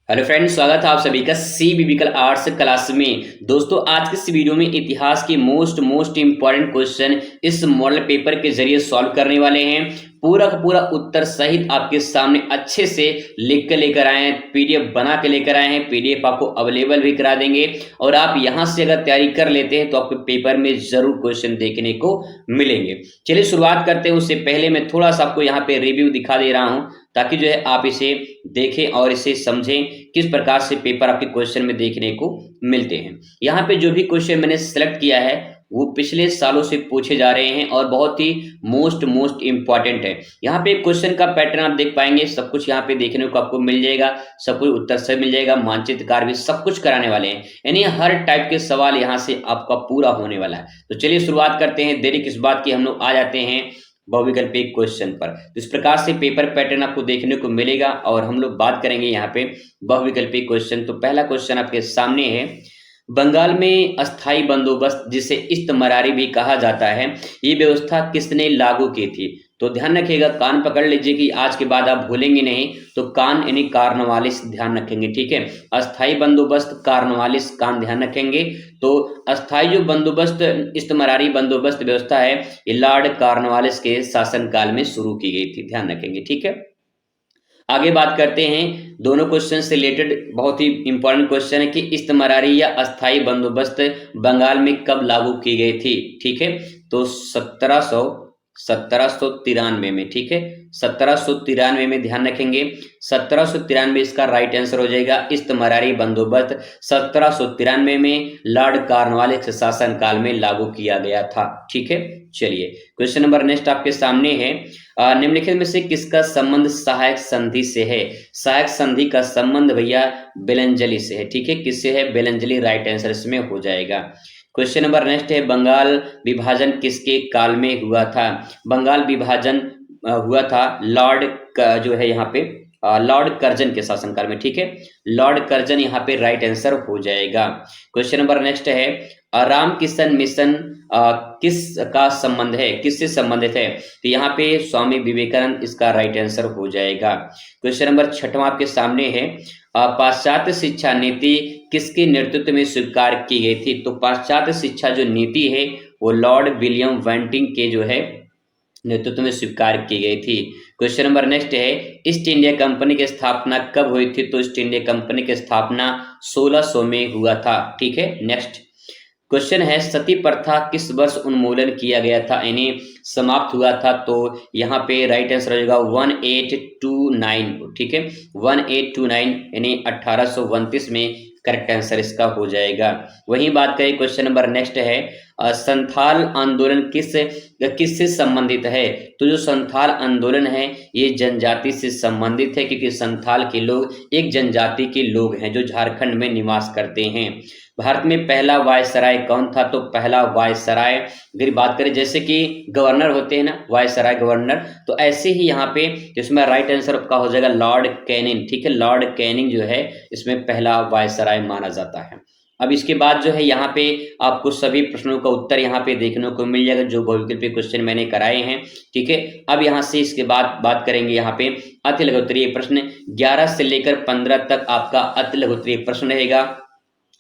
Hello friends, स्वागत है आप सभी का सी बिबिकल आर्ट्स क्लास में। दोस्तों, आज के इस वीडियो में इतिहास के मोस्ट इंपॉर्टेंट क्वेश्चन इस मॉडल पेपर के जरिए सॉल्व करने वाले हैं। पूरा का पूरा उत्तर सहित आपके सामने अच्छे से लिख के लेकर आए हैं, पीडीएफ बना के लेकर आए हैं। पीडीएफ आपको अवेलेबल भी करा देंगे और आप यहां से अगर तैयारी कर लेते हैं तो आपके पेपर में जरूर क्वेश्चन देखने को मिलेंगे। चलिए शुरुआत करते हैं। उससे पहले मैं थोड़ा सा आपको यहाँ पे रिव्यू दिखा दे रहा हूं ताकि जो है आप इसे देखें और इसे समझें किस प्रकार से पेपर आपके क्वेश्चन में देखने को मिलते हैं। यहाँ पे जो भी क्वेश्चन मैंने सेलेक्ट किया है वो पिछले सालों से पूछे जा रहे हैं और बहुत ही मोस्ट इंपॉर्टेंट है। यहाँ पे क्वेश्चन का पैटर्न आप देख पाएंगे, सब कुछ यहाँ पे देखने को आपको मिल जाएगा, सब कुछ उत्तर से मिल जाएगा, मानचित्रकार भी सब कुछ कराने वाले हैं, यानी हर टाइप के सवाल यहाँ से आपका पूरा होने वाला है। तो चलिए शुरुआत करते हैं। देरी किस बात की, हम लोग आ जाते हैं बहुविकल्पीय क्वेश्चन पर। तो इस प्रकार से पेपर पैटर्न आपको देखने को मिलेगा और हम लोग बात करेंगे यहाँ पे बहुविकल्पीय क्वेश्चन। तो पहला क्वेश्चन आपके सामने है, बंगाल में अस्थाई बंदोबस्त जिसे इस्तमरारी भी कहा जाता है, ये व्यवस्था किसने लागू की थी? तो ध्यान रखिएगा, कान पकड़ लीजिए कि आज के बाद आप भूलेंगे नहीं। तो कान यानी कार्नवालिस ध्यान रखेंगे, ठीक है। अस्थाई बंदोबस्त कार्नवालिस कान ध्यान रखेंगे। तो अस्थाई जो बंदोबस्त इस्तमरारी बंदोबस्त व्यवस्था है ये लॉर्ड कार्नवालिस के शासनकाल में शुरू की गई थी, ध्यान रखेंगे, ठीक है। आगे बात करते हैं, दोनों क्वेश्चन से रिलेटेड बहुत ही इंपॉर्टेंट क्वेश्चन है कि इस्तमरारी या अस्थाई बंदोबस्त बंगाल में कब लागू की गई थी, ठीक है। तो 1793 में, ठीक है, 1793 में ध्यान रखेंगे। 1793 इसका राइट आंसर हो जाएगा। इस्तमरारी बंदोबस्त 1793 में लॉर्ड कार्नवालिस के शासन काल में लागू किया गया था, ठीक है। चलिए क्वेश्चन नंबर नेक्स्ट आपके सामने है, निम्नलिखित में से किसका संबंध सहायक संधि से है? सहायक संधि का संबंध भैया बेलंजली से है, ठीक है। किससे है? बेलंजली राइट आंसर इसमें हो जाएगा। क्वेश्चन नंबर नेक्स्ट है, बंगाल विभाजन किसके काल में हुआ था? बंगाल विभाजन हुआ था लॉर्ड जो है यहाँ पे लॉर्ड कर्जन के शासनकाल में, ठीक है। लॉर्ड कर्जन यहाँ पे राइट आंसर हो जाएगा। क्वेश्चन नंबर नेक्स्ट है, रामकृष्ण मिशन किस का संबंध है, किससे संबंधित है? तो यहाँ पे स्वामी विवेकानंद इसका राइट आंसर हो जाएगा। क्वेश्चन नंबर 6वां आपके सामने है, पाश्चात्य शिक्षा नीति किसके नेतृत्व में स्वीकार की गई थी? तो पाश्चात्य शिक्षा जो नीति है वो लॉर्ड विलियम बेंटिंक के जो है नेतृत्व में स्वीकार की गई थी। क्वेश्चन नंबर नेक्स्ट है, ईस्ट इंडिया कंपनी की स्थापना कब हुई थी? तो ईस्ट इंडिया कंपनी की स्थापना 1600 में हुआ था, ठीक है। नेक्स्ट क्वेश्चन है, सती प्रथा किस वर्ष उन्मूलन किया गया था, यानी समाप्त हुआ था? तो यहाँ पे राइट आंसर हो जाएगा 1829, ठीक है। 1829 यानी 1829 में करेक्ट आंसर इसका हो जाएगा। वहीं बात करें क्वेश्चन नंबर नेक्स्ट है, संथाल आंदोलन किससे संबंधित है? तो जो संथाल आंदोलन है ये जनजाति से संबंधित है, क्योंकि संथाल के लोग एक जनजाति के लोग हैं जो झारखंड में निवास करते हैं। भारत में पहला वायसराय कौन था? तो पहला वायसराय अगर बात करें, जैसे कि गवर्नर होते हैं ना, वायसराय गवर्नर, तो ऐसे ही यहाँ पे इसमें राइट आंसर आपका हो जाएगा लॉर्ड कैनिंग, ठीक है। लॉर्ड कैनिंग जो है इसमें पहला वायसराय माना जाता है। अब इसके बाद जो है यहाँ पे आपको सभी प्रश्नों का उत्तर यहाँ पे देखने को मिल जाएगा जो बहुविकल्पीय क्वेश्चन मैंने कराए हैं, ठीक है। अब यहाँ से इसके बाद बात करेंगे यहाँ पे अति लघु उत्तरीय प्रश्न। 11 से लेकर 15 तक आपका अति लघु उत्तरीय प्रश्न रहेगा।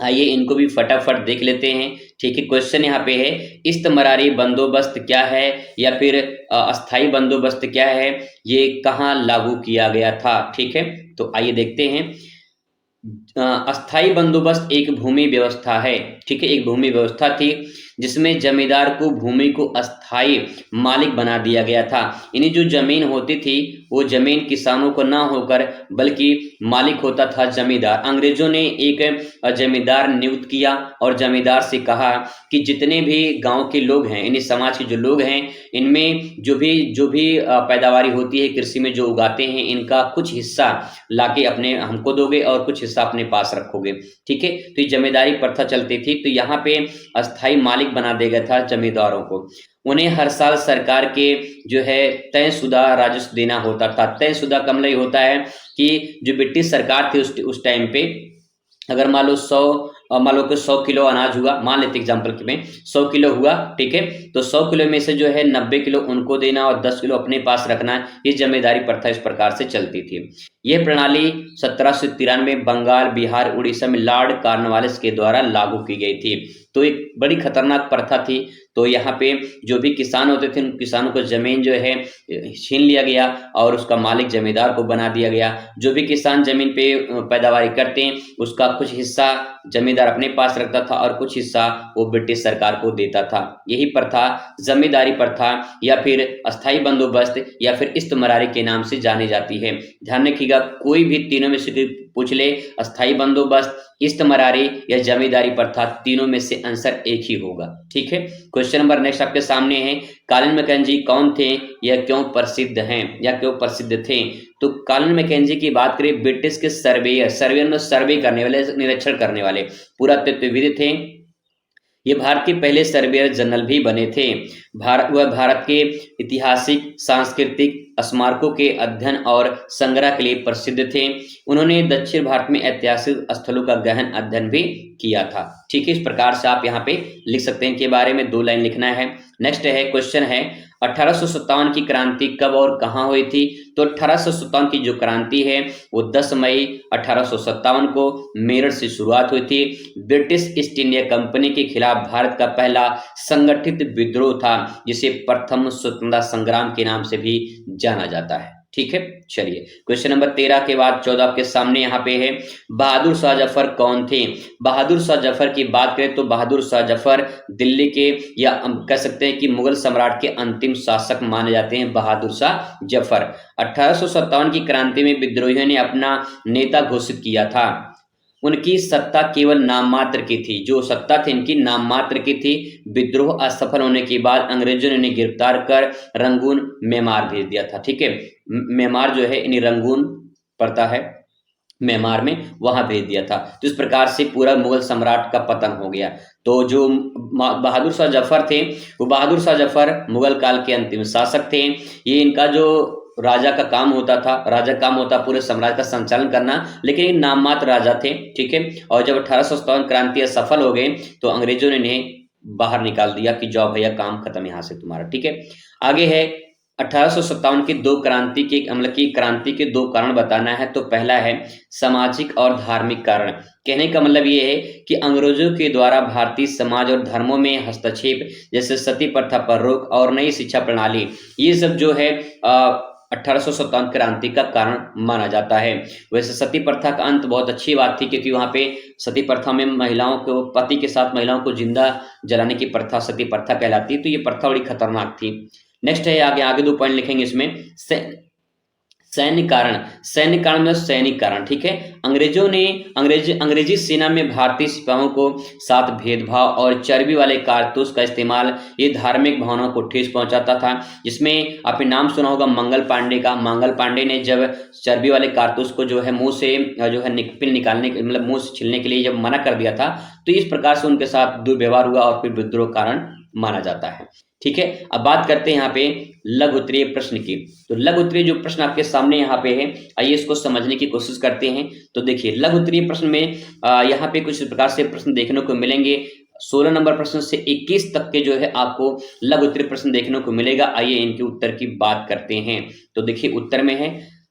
आइए इनको भी फटाफट देख लेते हैं, ठीक है। क्वेश्चन यहाँ पे है, इस्तमरारी बंदोबस्त क्या है या फिर अस्थाई बंदोबस्त क्या है, ये कहाँ लागू किया गया था, ठीक है। तो आइए देखते हैं। अस्थाई बंदोबस्त एक भूमि व्यवस्था है, ठीक है। एक भूमि व्यवस्था थी जिसमें जमींदार को भूमि को अस्थाई मालिक बना दिया गया था, यानी जो जमीन होती थी वो जमीन किसानों को ना होकर बल्कि मालिक होता था जमींदार। अंग्रेजों ने एक जमींदार नियुक्त किया और जमींदार से कहा कि जितने भी गांव के लोग हैं, यानी समाज के जो लोग हैं, इनमें जो भी पैदावारी होती है कृषि में जो उगाते हैं, इनका कुछ हिस्सा लाके अपने हमको दोगे और कुछ हिस्सा अपने पास रखोगे, ठीक है। तो ये जमींदारी प्रथा चलती थी। तो यहाँ पे अस्थाई मालिक बना दिया गया था जमींदारों को। उन्हें हर साल सरकार के जो है तयशुदा राजस्व देना होता था। तयशुदा का मतलब होता है कि जो ब्रिटिश सरकार थी उस टाइम पे, अगर मान लो 100 मान लो कि 100 किलो अनाज हुआ, मान लेते एग्जाम्पल के में 100 किलो हुआ, ठीक है, तो 100 किलो में से जो है 90 किलो उनको देना और 10 किलो अपने पास रखना, ये जमींदारी प्रथा इस प्रकार से चलती थी। यह प्रणाली 1793 बंगाल, बिहार, उड़ीसा में लॉर्ड कॉर्नवालिस के द्वारा लागू की गई थी। तो एक बड़ी खतरनाक प्रथा थी। तो यहाँ पे जो भी किसान होते थे उन किसानों को जमीन जो है छीन लिया गया और उसका मालिक जमींदार को बना दिया गया। जो भी किसान जमीन पे पैदावारी करते हैं उसका कुछ हिस्सा जमींदार अपने पास रखता था और कुछ हिस्सा वो ब्रिटिश सरकार को देता था। यही प्रथा जमींदारी प्रथा या फिर अस्थाई बंदोबस्त या फिर इस्तमरारी के नाम से जानी जाती है। ध्यान रखिएगा, कोई भी तीनों में से पूछ ले, अस्थाई बंदोबस्त, इस्तमरारी या जमींदारी प्रथा, तीनों में से आंसर एक ही होगा। ठीक है, क्वेश्चन नंबर नेक्स्ट आपके सामने है, कॉलिन मैकेंजी कौन थे या क्यों प्रसिद्ध हैं या क्यों प्रसिद्ध थे? तो कॉलिन मैकेंजी की बात करें, ब्रिटिश के सर्वेयर में सर्वे करने वाले, निरीक्षण करने वाले पुरातत्वविद थे। ये भारत के पहले सर्वेयर जनरल भी बने थे। वह भारत के ऐतिहासिक, सांस्कृतिक स्मारकों के अध्ययन और संग्रह के लिए प्रसिद्ध थे। उन्होंने दक्षिण भारत में ऐतिहासिक स्थलों का गहन अध्ययन भी किया था। ठीक है, इस प्रकार से आप यहाँ पे लिख सकते हैं, इनके बारे में 2 लाइन लिखना है। नेक्स्ट है क्वेश्चन है 1857 की क्रांति कब और कहाँ हुई थी? तो 1857 की जो क्रांति है वो 10 मई 1857 को मेरठ से शुरुआत हुई थी। ब्रिटिश ईस्ट इंडिया कंपनी के खिलाफ भारत का पहला संगठित विद्रोह था, जिसे प्रथम स्वतंत्रता संग्राम के नाम से भी जाना जाता है। ठीक है, चलिए क्वेश्चन नंबर 13 के बाद 14 आपके सामने यहाँ पे है, बहादुर शाह जफर कौन थे? बहादुर शाह जफर की बात करें तो बहादुर शाह जफर दिल्ली के या कह सकते हैं कि मुगल सम्राट के अंतिम शासक माने जाते हैं। बहादुर शाह जफर 1857 की क्रांति में विद्रोहियों ने अपना नेता घोषित किया था। उनकी सत्ता केवल नाम मात्र की थी, जो सत्ता थी इनकी नाम मात्र की थी। विद्रोह असफल होने के बाद अंग्रेजों ने इन्हें गिरफ्तार कर रंगून म्यांमार भेज दिया था। ठीक है, म्यांमार जो है इन्हें रंगून पड़ता है म्यांमार में, वहां भेज दिया था। तो इस प्रकार से पूरा मुगल सम्राट का पतन हो गया। तो जो बहादुर शाह जफर थे, वो बहादुर शाह जफर मुगल काल के अंतिम शासक थे। ये इनका जो राजा का काम होता पूरे साम्राज्य का संचालन करना, लेकिन ये नाम मात्र राजा थे। ठीक है, और जब 1857 क्रांति असफल हो गए तो अंग्रेजों ने इन्हें बाहर निकाल दिया कि जाओ भैया, काम खत्म यहाँ से तुम्हारा। ठीक है, आगे है 1857 की क्रांति के 2 कारण बताना है। तो पहला है सामाजिक और धार्मिक कारण। कहने का मतलब ये है कि अंग्रेजों के द्वारा भारतीय समाज और धर्मों में हस्तक्षेप, जैसे सती प्रथा पर रोक और नई शिक्षा प्रणाली, ये सब जो है 1857 क्रांति का कारण माना जाता है। वैसे सती प्रथा का अंत बहुत अच्छी बात थी, क्योंकि वहां पे सती प्रथा में महिलाओं को, पति के साथ महिलाओं को जिंदा जलाने की प्रथा सती प्रथा कहलाती है। तो ये प्रथा बड़ी खतरनाक थी। नेक्स्ट है, आगे 2 पॉइंट लिखेंगे इसमें, सैन्य कारण में सैनिक कारण। ठीक है, अंग्रेजी सेना में भारतीय सिपाहियों को साथ भेदभाव और चर्बी वाले कारतूस का इस्तेमाल ये धार्मिक भावनाओं को ठेस पहुंचाता था। जिसमें आपने नाम सुना होगा मंगल पांडे का। मंगल पांडे ने जब चर्बी वाले कारतूस को जो है मुंह से जो है पिन निकालने, मतलब मुंह से छिलने के लिए जब मना कर दिया था, तो इस प्रकार से उनके साथ दुर्व्यवहार हुआ और फिर विद्रोह कारण माना जाता है। ठीक है, अब बात करते हैं यहाँ पे लघु उत्तरीय प्रश्न की। तो लघु उत्तरीय जो प्रश्न आपके सामने यहाँ पे है, आइए इसको समझने की कोशिश करते हैं। तो देखिए, लघु उत्तरीय प्रश्न में यहाँ पे कुछ प्रकार से प्रश्न देखने को मिलेंगे। 16 नंबर प्रश्न से 21 तक के जो है आपको लघु उत्तरीय प्रश्न देखने को मिलेगा। आइए इनके उत्तर की बात करते हैं। तो देखिए, उत्तर में है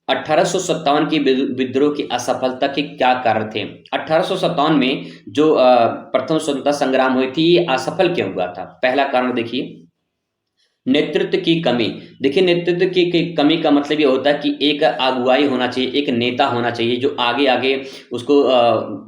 1857 की विद्रोह की असफलता के क्या कारण थे? 1857 में जो प्रथम स्वतंत्रता संग्राम हुई थी, ये असफल क्यों हुआ था? पहला कारण देखिए, नेतृत्व की कमी। देखिए, नेतृत्व की कमी का मतलब ये होता है कि एक अगुवाई होना चाहिए, एक नेता होना चाहिए जो आगे आगे उसको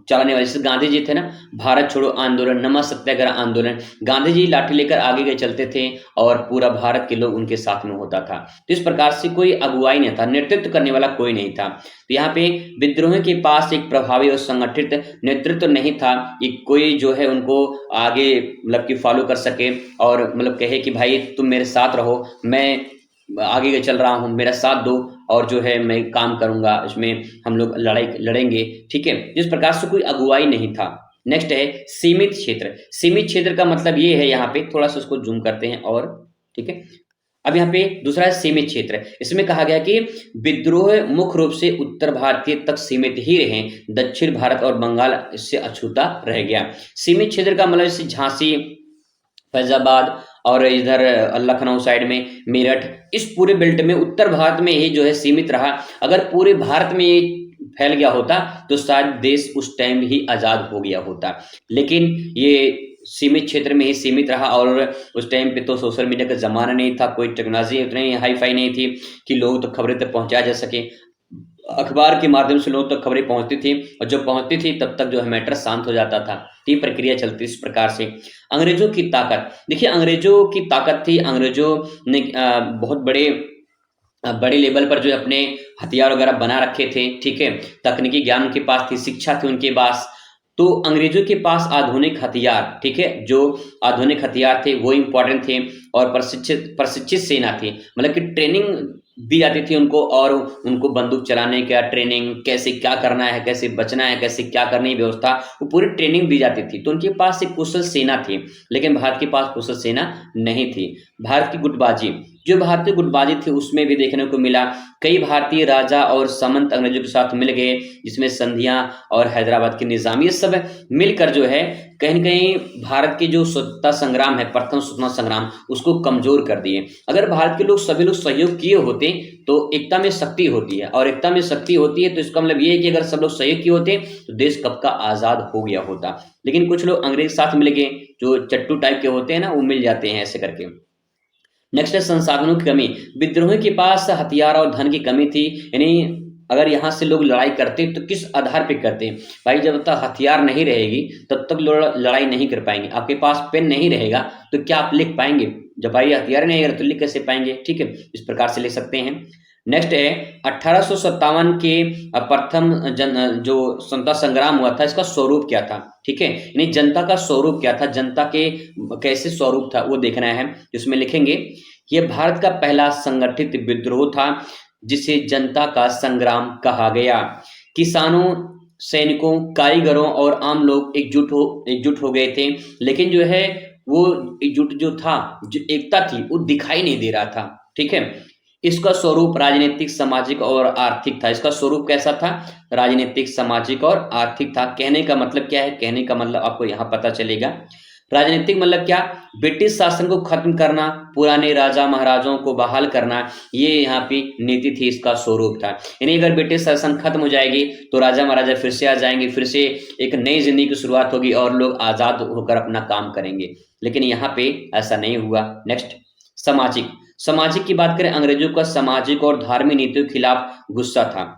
चलाने वाले। जैसे गांधी जी थे ना, भारत छोड़ो आंदोलन, नमक सत्याग्रह आंदोलन, गांधी जी लाठी लेकर आगे गए चलते थे और पूरा भारत के लोग उनके साथ में होता था। तो इस प्रकार से कोई अगुवाई नहीं था, नेतृत्व करने वाला कोई नहीं था। तो यहाँ पे विद्रोही के पास एक प्रभावी और संगठित नेतृत्व नहीं था कि कोई जो है उनको आगे मतलब कि फॉलो कर सके और मतलब कहे कि भाई तुम मेरे साथ रहो, मैं आगे चल रहा हूँ, मेरा साथ दो और जो है मैं काम करूंगा, इसमें हम लोग लड़ाई लड़ेंगे। ठीक है, इस प्रकार से कोई अगुवाई नहीं था। नेक्स्ट है सीमित क्षेत्र। सीमित क्षेत्र का मतलब ये है, यहाँ पे थोड़ा सा उसको जूम करते हैं और ठीक है, अब यहाँ पे दूसरा है सीमित क्षेत्र। इसमें कहा गया कि विद्रोह मुख्य रूप से उत्तर भारतीय तक सीमित ही रहे, दक्षिण भारत और बंगाल इससे अछूता रह गया। सीमित क्षेत्र का मतलब जैसे झांसी, फैजाबाद और इधर लखनऊ साइड में मेरठ, इस पूरे बेल्ट में उत्तर भारत में ही जो है सीमित रहा। अगर पूरे भारत में ये फैल गया होता तो शायद देश उस टाइम ही आजाद हो गया होता, लेकिन ये सीमित क्षेत्र में ही सीमित रहा। और उस टाइम पे तो सोशल मीडिया का जमाना नहीं था, कोई टेक्नोलॉजी उतनी हाई फाई नहीं थी कि लोगों तक खबरें तक पहुंचाया जा सके। अखबार के माध्यम से लोगों तक खबरें पहुंचती थी, और जब पहुंचती थी तब तक जो है मैटर शांत हो जाता था। ये प्रक्रिया चलती इस प्रकार से। अंग्रेजों की ताकत, देखिए अंग्रेजों की ताकत थी, अंग्रेजों ने बहुत बड़े लेवल पर जो अपने हथियार वगैरह बना रखे थे, ठीक है, तकनीकी ज्ञान उनके पास थी, शिक्षा थी उनके पास। तो अंग्रेजों के पास आधुनिक हथियार, ठीक है, जो आधुनिक हथियार थे वो इम्पोर्टेंट थे, और प्रशिक्षित सेना थी, मतलब कि ट्रेनिंग दी जाती थी उनको, और उनको बंदूक चलाने का ट्रेनिंग, कैसे क्या करना है, कैसे बचना है, कैसे क्या करनी है व्यवस्था, वो पूरी ट्रेनिंग दी जाती थी। तो उनके पास एक कुशल सेना थी, लेकिन भारत के पास कुशल सेना नहीं थी। भारत की गुटबाजी, जो भारतीय गुटबाजी थी उसमें भी देखने को मिला, कई भारतीय राजा और सामंत अंग्रेजों के साथ मिल गए, जिसमें संधियां और हैदराबाद के निजाम, ये सब मिलकर जो है कहीं न कहीं भारत के जो स्वतंत्रता संग्राम है, प्रथम स्वतंत्रता संग्राम, उसको कमजोर कर दिए। अगर भारत के लोग सभी लोग सहयोग किए होते तो एकता में शक्ति होती है, और एकता में शक्ति होती है तो इसका मतलब ये है कि अगर सब लोग सहयोग किए होते तो देश कब का आजाद हो गया होता। लेकिन कुछ लोग अंग्रेज साथ मिल गए, जो चट्टू टाइप के होते हैं ना, वो मिल जाते हैं ऐसे करके। नेक्स्ट है संसाधनों की कमी। विद्रोही के पास हथियार और धन की कमी थी, यानी अगर यहाँ से लोग लड़ाई करते तो किस आधार पे करते भाई, जब तक हथियार नहीं रहेगी तब तक लोग लड़ाई नहीं कर पाएंगे। आपके पास पेन नहीं रहेगा तो क्या आप लिख पाएंगे, जब भाई हथियार नहीं रहेगा तो लिख कैसे पाएंगे, ठीक है, इस प्रकार से लिख सकते हैं। नेक्स्ट है 1857 के प्रथम जो स्वतंत्रता संग्राम हुआ था, इसका स्वरूप क्या था, ठीक है, यानी जनता का स्वरूप क्या था, जनता के कैसे स्वरूप था वो देखना है। जिसमें लिखेंगे यह भारत का पहला संगठित विद्रोह था जिसे जनता का संग्राम कहा गया। किसानों, सैनिकों, कारीगरों और आम लोग एकजुट हो गए थे, लेकिन जो है वो एकजुट जो था, जो एकता थी, वो दिखाई नहीं दे रहा था, ठीक है। इसका स्वरूप राजनीतिक, सामाजिक और आर्थिक था। इसका स्वरूप कैसा था, राजनीतिक, सामाजिक और आर्थिक था। कहने का मतलब क्या है, कहने का मतलब आपको यहाँ पता चलेगा। राजनीतिक मतलब क्या, ब्रिटिश शासन को खत्म करना, पुराने राजा महाराजाओं को बहाल करना, ये यहाँ पे नीति थी, इसका स्वरूप था। यानी अगर ब्रिटिश शासन खत्म हो जाएगी तो राजा महाराजा फिर से आ जाएंगे, फिर से एक नई जिंदगी की शुरुआत होगी और लोग आजाद होकर अपना काम करेंगे, लेकिन यहाँ पे ऐसा नहीं हुआ। नेक्स्ट सामाजिक, सामाजिक की बात करें, अंग्रेजों का सामाजिक और धार्मिक नीतियों के खिलाफ गुस्सा था।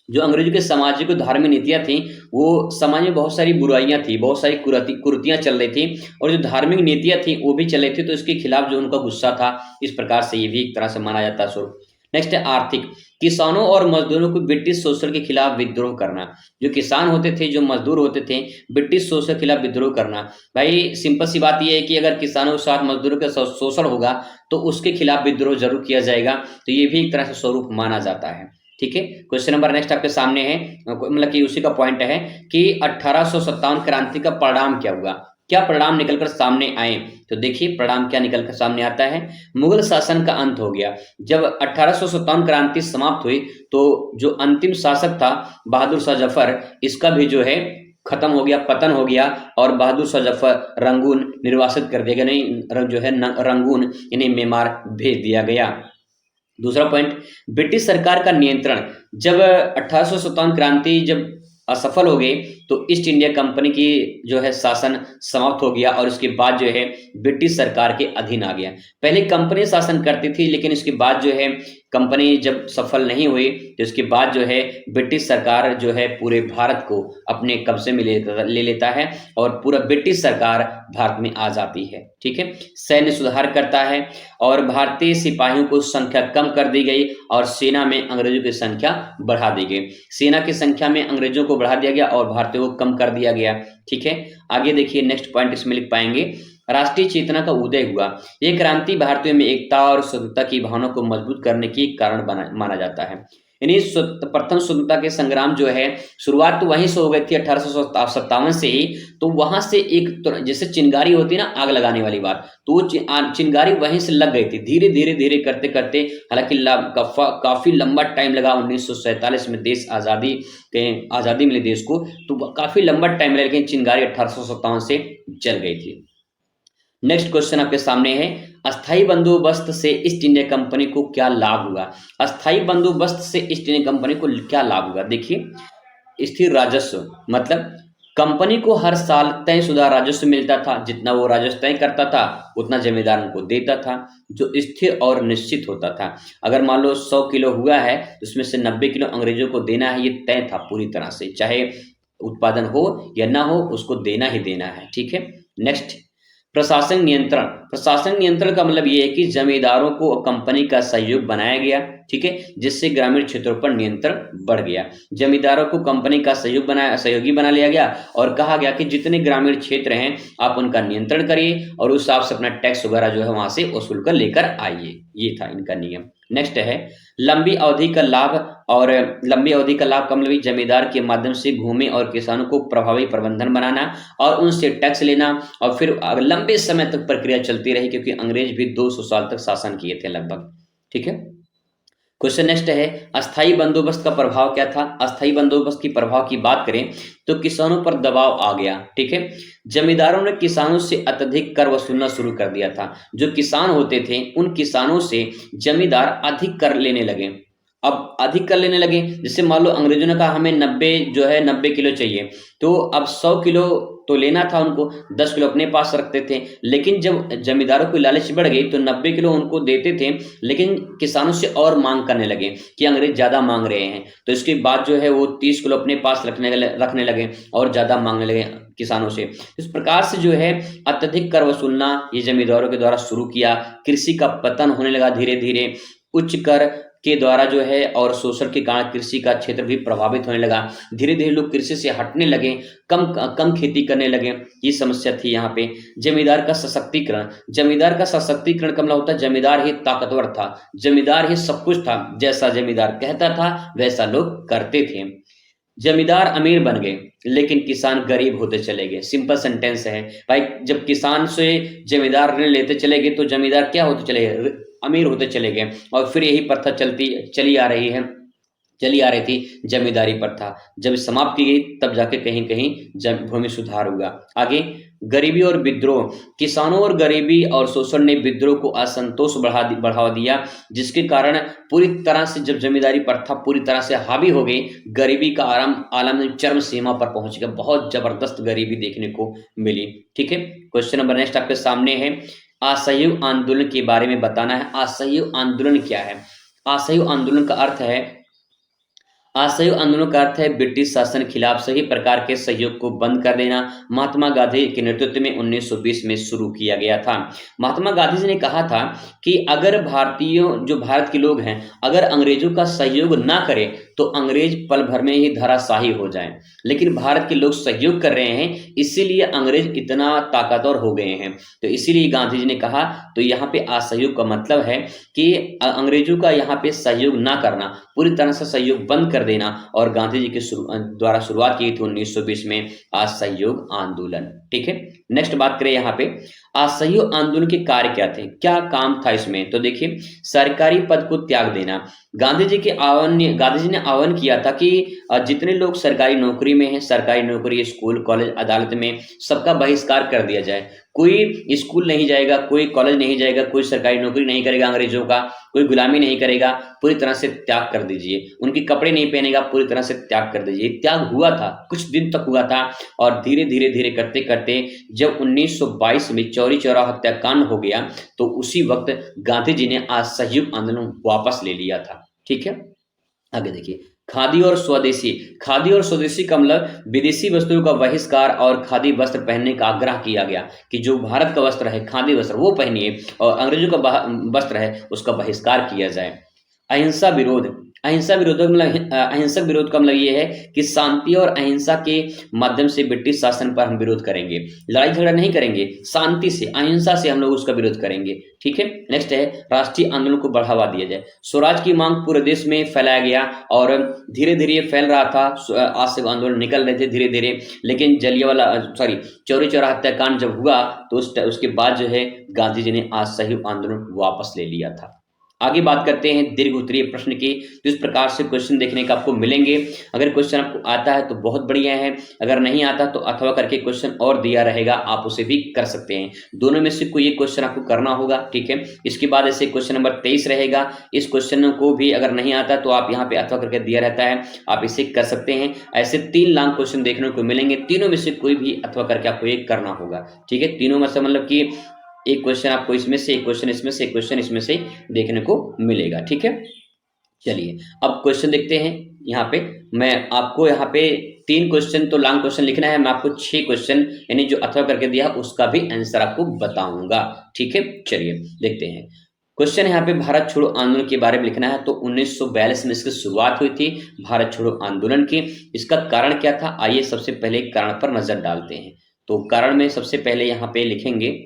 जो अंग्रेजों के सामाजिक और धार्मिक नीतियां थी, वो समाज में बहुत सारी बुराइयां थी, बहुत सारी कुरीतियां चल रही थी, और जो धार्मिक नीतियां थी वो भी चल रही थी, तो इसके खिलाफ जो उनका गुस्सा था, इस प्रकार से ये भी एक तरह से माना जाता है स्वरूप। नेक्स्ट है आर्थिक, किसानों और मजदूरों को ब्रिटिश शोषण के खिलाफ विद्रोह करना। जो किसान होते थे, जो मजदूर होते थे, ब्रिटिश शोषण के खिलाफ विद्रोह करना। भाई सिंपल सी बात यह है कि अगर किसानों के साथ मजदूरों का शोषण होगा तो उसके खिलाफ विद्रोह जरूर किया जाएगा, तो ये भी एक तरह से स्वरूप माना जाता है, ठीक है। क्वेश्चन नंबर नेक्स्ट आपके सामने है, मतलब कि उसी का पॉइंट है कि 1857 क्रांति का परिणाम क्या हुआ, क्या परिणाम निकलकर सामने आए। तो देखिए परिणाम क्या निकलकर सामने आता है, मुगल शासन का अंत हो गया। जब 1857 क्रांति समाप्त हुई तो जो अंतिम शासक था बहादुर शाह जफर, इसका भी जो है खत्म हो गया, पतन हो गया, और बहादुर शाह जफर रंगून निर्वासित कर दिया गया, नहीं जो है रंगून इन्हें मेमार भेज दिया गया। दूसरा पॉइंट, ब्रिटिश सरकार का नियंत्रण। जब 1857 क्रांति जब असफल हो गई तो ईस्ट इंडिया कंपनी की जो है शासन समाप्त हो गया, और उसके बाद जो है ब्रिटिश सरकार के अधीन आ गया। पहले कंपनी शासन करती थी, लेकिन इसके बाद जो है कंपनी जब सफल नहीं हुई तो इसके बाद जो है ब्रिटिश सरकार जो है पूरे भारत को अपने कब्जे में ले लेता है, और पूरा ब्रिटिश सरकार भारत में आ जाती है, ठीक है। सैन्य सुधार करता है, और भारतीय सिपाहियों को संख्या कम कर दी गई, और सेना में अंग्रेजों की संख्या बढ़ा दी गई। सेना की संख्या में अंग्रेजों को बढ़ा दिया गया और भारतीयों को कम कर दिया गया, ठीक है। आगे देखिए नेक्स्ट पॉइंट इसमें लिख पाएंगे, राष्ट्रीय चेतना का उदय हुआ। यह क्रांति भारतीयों में एकता और स्वतंत्रता की भावना को मजबूत करने की कारण माना जाता है। यानी प्रथम स्वतंत्रता के संग्राम जो है शुरुआत तो वहीं से हो गई थी 1857 से ही। तो वहां से एक जैसे चिंगारी होती है ना आग लगाने वाली बात, तो चिंगारी वहीं से लग गई थी। धीरे धीरे धीरे करते करते, हालांकि काफी लंबा टाइम लगा 1947 में देश आजादी मिली देश को, तो काफी लंबा टाइम लगा, लेकिन चिंगारी 1857 से जल गई थी। नेक्स्ट क्वेश्चन आपके सामने है, अस्थाई बंदोबस्त से ईस्ट इंडिया कंपनी को क्या लाभ हुआ? अस्थाई बंदोबस्त से ईस्ट इंडिया कंपनी को क्या लाभ हुआ? देखिए, स्थिर राजस्व मतलब कंपनी को हर साल तयशुदा राजस्व मिलता था, जितना वो राजस्व तय करता था उतना जमींदारों को देता था, जो स्थिर और निश्चित होता था। अगर मान लो 100 किलो हुआ है तो उसमें से 90 किलो अंग्रेजों को देना है, ये तय था पूरी तरह से, चाहे उत्पादन हो या ना हो उसको देना ही देना है। ठीक है। नेक्स्ट, प्रशासन नियंत्रण। प्रशासन नियंत्रण का मतलब ये है कि जमींदारों को कंपनी का सहयोग बनाया गया, ठीक है, जिससे ग्रामीण क्षेत्रों पर नियंत्रण बढ़ गया। जमींदारों को कंपनी का सहयोगी बना लिया गया और कहा गया कि जितने ग्रामीण क्षेत्र हैं आप उनका नियंत्रण करिए और उस हिसाब से अपना टैक्स वगैरह जो है वहां से वसूल कर लेकर आइए। ये था इनका नियम। नेक्स्ट है लंबी अवधि का लाभ। और लंबी अवधि का लाभ का मतलब जमींदार के माध्यम से भूमि और किसानों को प्रभावी प्रबंधन बनाना और उनसे टैक्स लेना, और फिर लंबे समय तक प्रक्रिया चलती रही, क्योंकि अंग्रेज भी 200 साल तक शासन किए थे लगभग। ठीक है। क्वेश्चन नेक्स्ट है, अस्थाई बंदोबस्त का प्रभाव क्या था? अस्थाई बंदोबस्त की प्रभाव की बात करें तो किसानों पर दबाव आ गया। ठीक है। जमींदारों ने किसानों से अत्यधिक कर वसूलना शुरू कर दिया था। जो किसान होते थे उन किसानों से जमींदार अधिक कर लेने लगे। अब अधिक कर लेने लगे, जैसे मान लो अंग्रेजों ने कहा हमें 90 किलो चाहिए, तो अब 100 किलो तो लेना था उनको, 10 किलो अपने पास रखते थे। लेकिन जब जमींदारों की लालच बढ़ गई तो 90 किलो उनको देते थे, लेकिन किसानों से और मांग करने लगे कि अंग्रेज ज्यादा मांग रहे हैं, तो इसके बाद जो है वो 30 किलो अपने पास रखने लगे और ज्यादा मांगने लगे किसानों से। इस प्रकार से जो है अत्यधिक कर वसूलना ये जमींदारों के द्वारा शुरू किया। कृषि का पतन होने लगा धीरे धीरे, उच्च कर के द्वारा जो है और शोषण के कारण कृषि का क्षेत्र भी प्रभावित होने लगा। धीरे धीरे लोग कृषि से हटने लगे, कम खेती करने लगे। ये समस्या थी यहाँ पे। जमींदार का सशक्तिकरण। जमींदार का सशक्तिकरण का मतलब होता है जमींदार ही ताकतवर था, जमींदार ही सब कुछ था, जैसा जमींदार कहता था वैसा लोग करते थे। जमींदार अमीर बन गए लेकिन किसान गरीब होते चले गए। सिंपल सेंटेंस है भाई, जब किसान से जमींदार ऋण लेते चले गए तो जमींदार क्या होते चले गए? अमीर होते चले गए। और फिर यही प्रथा चली आ रही थी जमींदारी प्रथा। जब समाप्त की गई तब जाके कहीं कहीं भूमि सुधार हुआ। आगे, गरीबी और विद्रोह। किसानों और गरीबी और शोषण ने विद्रोह को असंतोष बढ़ावा दिया, जिसके कारण पूरी तरह से जब जमींदारी प्रथा पूरी तरह से हावी हो गई, गरीबी का आलम चरम सीमा पर पहुंच गया। बहुत जबरदस्त गरीबी देखने को मिली। ठीक है। क्वेश्चन नंबर नेक्स्ट आपके सामने है, असहयोग आंदोलन के बारे में बताना है। असहयोग आंदोलन क्या है? असहयोग आंदोलन का अर्थ है ब्रिटिश शासन के खिलाफ सभी प्रकार के सहयोग को बंद कर देना। महात्मा गांधी के नेतृत्व में 1920 में शुरू किया गया था। महात्मा गांधी जी ने कहा था कि अगर जो भारत के लोग हैं अगर अंग्रेजों का सहयोग ना करें तो अंग्रेज पल भर में ही धराशायी हो जाएं, लेकिन भारत के लोग सहयोग कर रहे हैं इसीलिए अंग्रेज इतना ताकतवर हो गए हैं। तो इसीलिए गांधी जी ने कहा, तो यहाँ पे असहयोग का मतलब है कि अंग्रेजों का यहाँ पे सहयोग ना करना, पूरी तरह से सहयोग बंद कर देना। और गांधी जी के द्वारा शुरुआत की थी 1920 में असहयोग आंदोलन। ठीक है। नेक्स्ट बात करें यहाँ पे असहयोग आंदोलन के कार्य क्या थे, क्या काम था इसमें? तो देखिए, सरकारी पद को त्याग देना। गांधी जी ने आह्वान किया था कि जितने लोग सरकारी नौकरी में हैं, सरकारी नौकरी, स्कूल, कॉलेज, अदालत में सबका बहिष्कार कर दिया जाए। कोई स्कूल नहीं जाएगा, कोई कॉलेज नहीं जाएगा, कोई सरकारी नौकरी नहीं करेगा अंग्रेजों का, कोई गुलामी नहीं करेगा, पूरी तरह से त्याग कर दीजिए। उनके कपड़े नहीं पहनेगा, पूरी तरह से त्याग कर दीजिए। त्याग हुआ था, कुछ दिन तक हुआ था, और धीरे धीरे करते करते जब 1922 में चौरी चौरा हत्याकांड हो गया तो उसी वक्त गांधी जी ने असहयोग आंदोलन वापस ले लिया था। ठीक है। आगे देखिए, खादी और स्वदेशी। खादी और स्वदेशी का मतलब विदेशी वस्तुओं का बहिष्कार और खादी वस्त्र पहनने का आग्रह किया गया कि जो भारत का वस्त्र है खादी वस्त्र वो पहनिए और अंग्रेजों का वस्त्र है उसका बहिष्कार किया जाए। अहिंसा विरोध, अहिंसा विरोध का मतलब अहिंसक विरोध का मतलब ये है कि शांति और अहिंसा के माध्यम से ब्रिटिश शासन पर हम विरोध करेंगे, लड़ाई झगड़ा नहीं करेंगे, शांति से अहिंसा से हम लोग उसका विरोध करेंगे। ठीक है, नेक्स्ट है राष्ट्रीय आंदोलन को बढ़ावा दिया जाए। स्वराज की मांग पूरे देश में फैलाया गया और धीरे धीरे फैल रहा था, आज से आंदोलन निकल रहे थे धीरे धीरे, लेकिन जलियांवाला सॉरी चौरी चौरा हत्याकांड जब हुआ तो उसके बाद जो है गांधी जी ने असहयोग आंदोलन वापस ले लिया था। आगे बात करते हैं दीर्घ उत्तरीय प्रश्न की। तो इस प्रकार से क्वेश्चन देखने का आपको मिलेंगे। अगर क्वेश्चन आपको आता है तो बहुत बढ़िया है, अगर नहीं आता तो अथवा करके क्वेश्चन और दिया रहेगा, आप उसे भी कर सकते हैं। दोनों में से कोई एक क्वेश्चन आपको करना होगा। ठीक है, इसके बाद ऐसे क्वेश्चन नंबर 23 रहेगा। इस क्वेश्चन को भी अगर नहीं आता तो आप यहाँ पे अथवा करके दिया रहता है, आप इसे कर सकते हैं। ऐसे 3 लॉन्ग क्वेश्चन देखने को मिलेंगे, तीनों में से कोई भी अथवा करके आपको एक करना होगा। ठीक है, तीनों में से मतलब कि एक क्वेश्चन आपको इसमें से, एक क्वेश्चन इसमें से, एक क्वेश्चन इसमें से देखने को मिलेगा। ठीक है, चलिए अब क्वेश्चन देखते हैं। यहाँ पे मैं आपको यहाँ पे 3 क्वेश्चन तो लॉन्ग क्वेश्चन लिखना है, मैं आपको 6 क्वेश्चन यानी जो अथवा करके दिया उसका भी आंसर आपको बताऊंगा। ठीक है, चलिए देखते हैं। क्वेश्चन यहाँ पे भारत छोड़ो आंदोलन के बारे में लिखना है। तो 1942 में इसकी शुरुआत हुई थी भारत छोड़ो आंदोलन की। इसका कारण क्या था, आइए सबसे पहले कारण पर नजर डालते हैं। तो कारण में सबसे पहले यहाँ पे लिखेंगे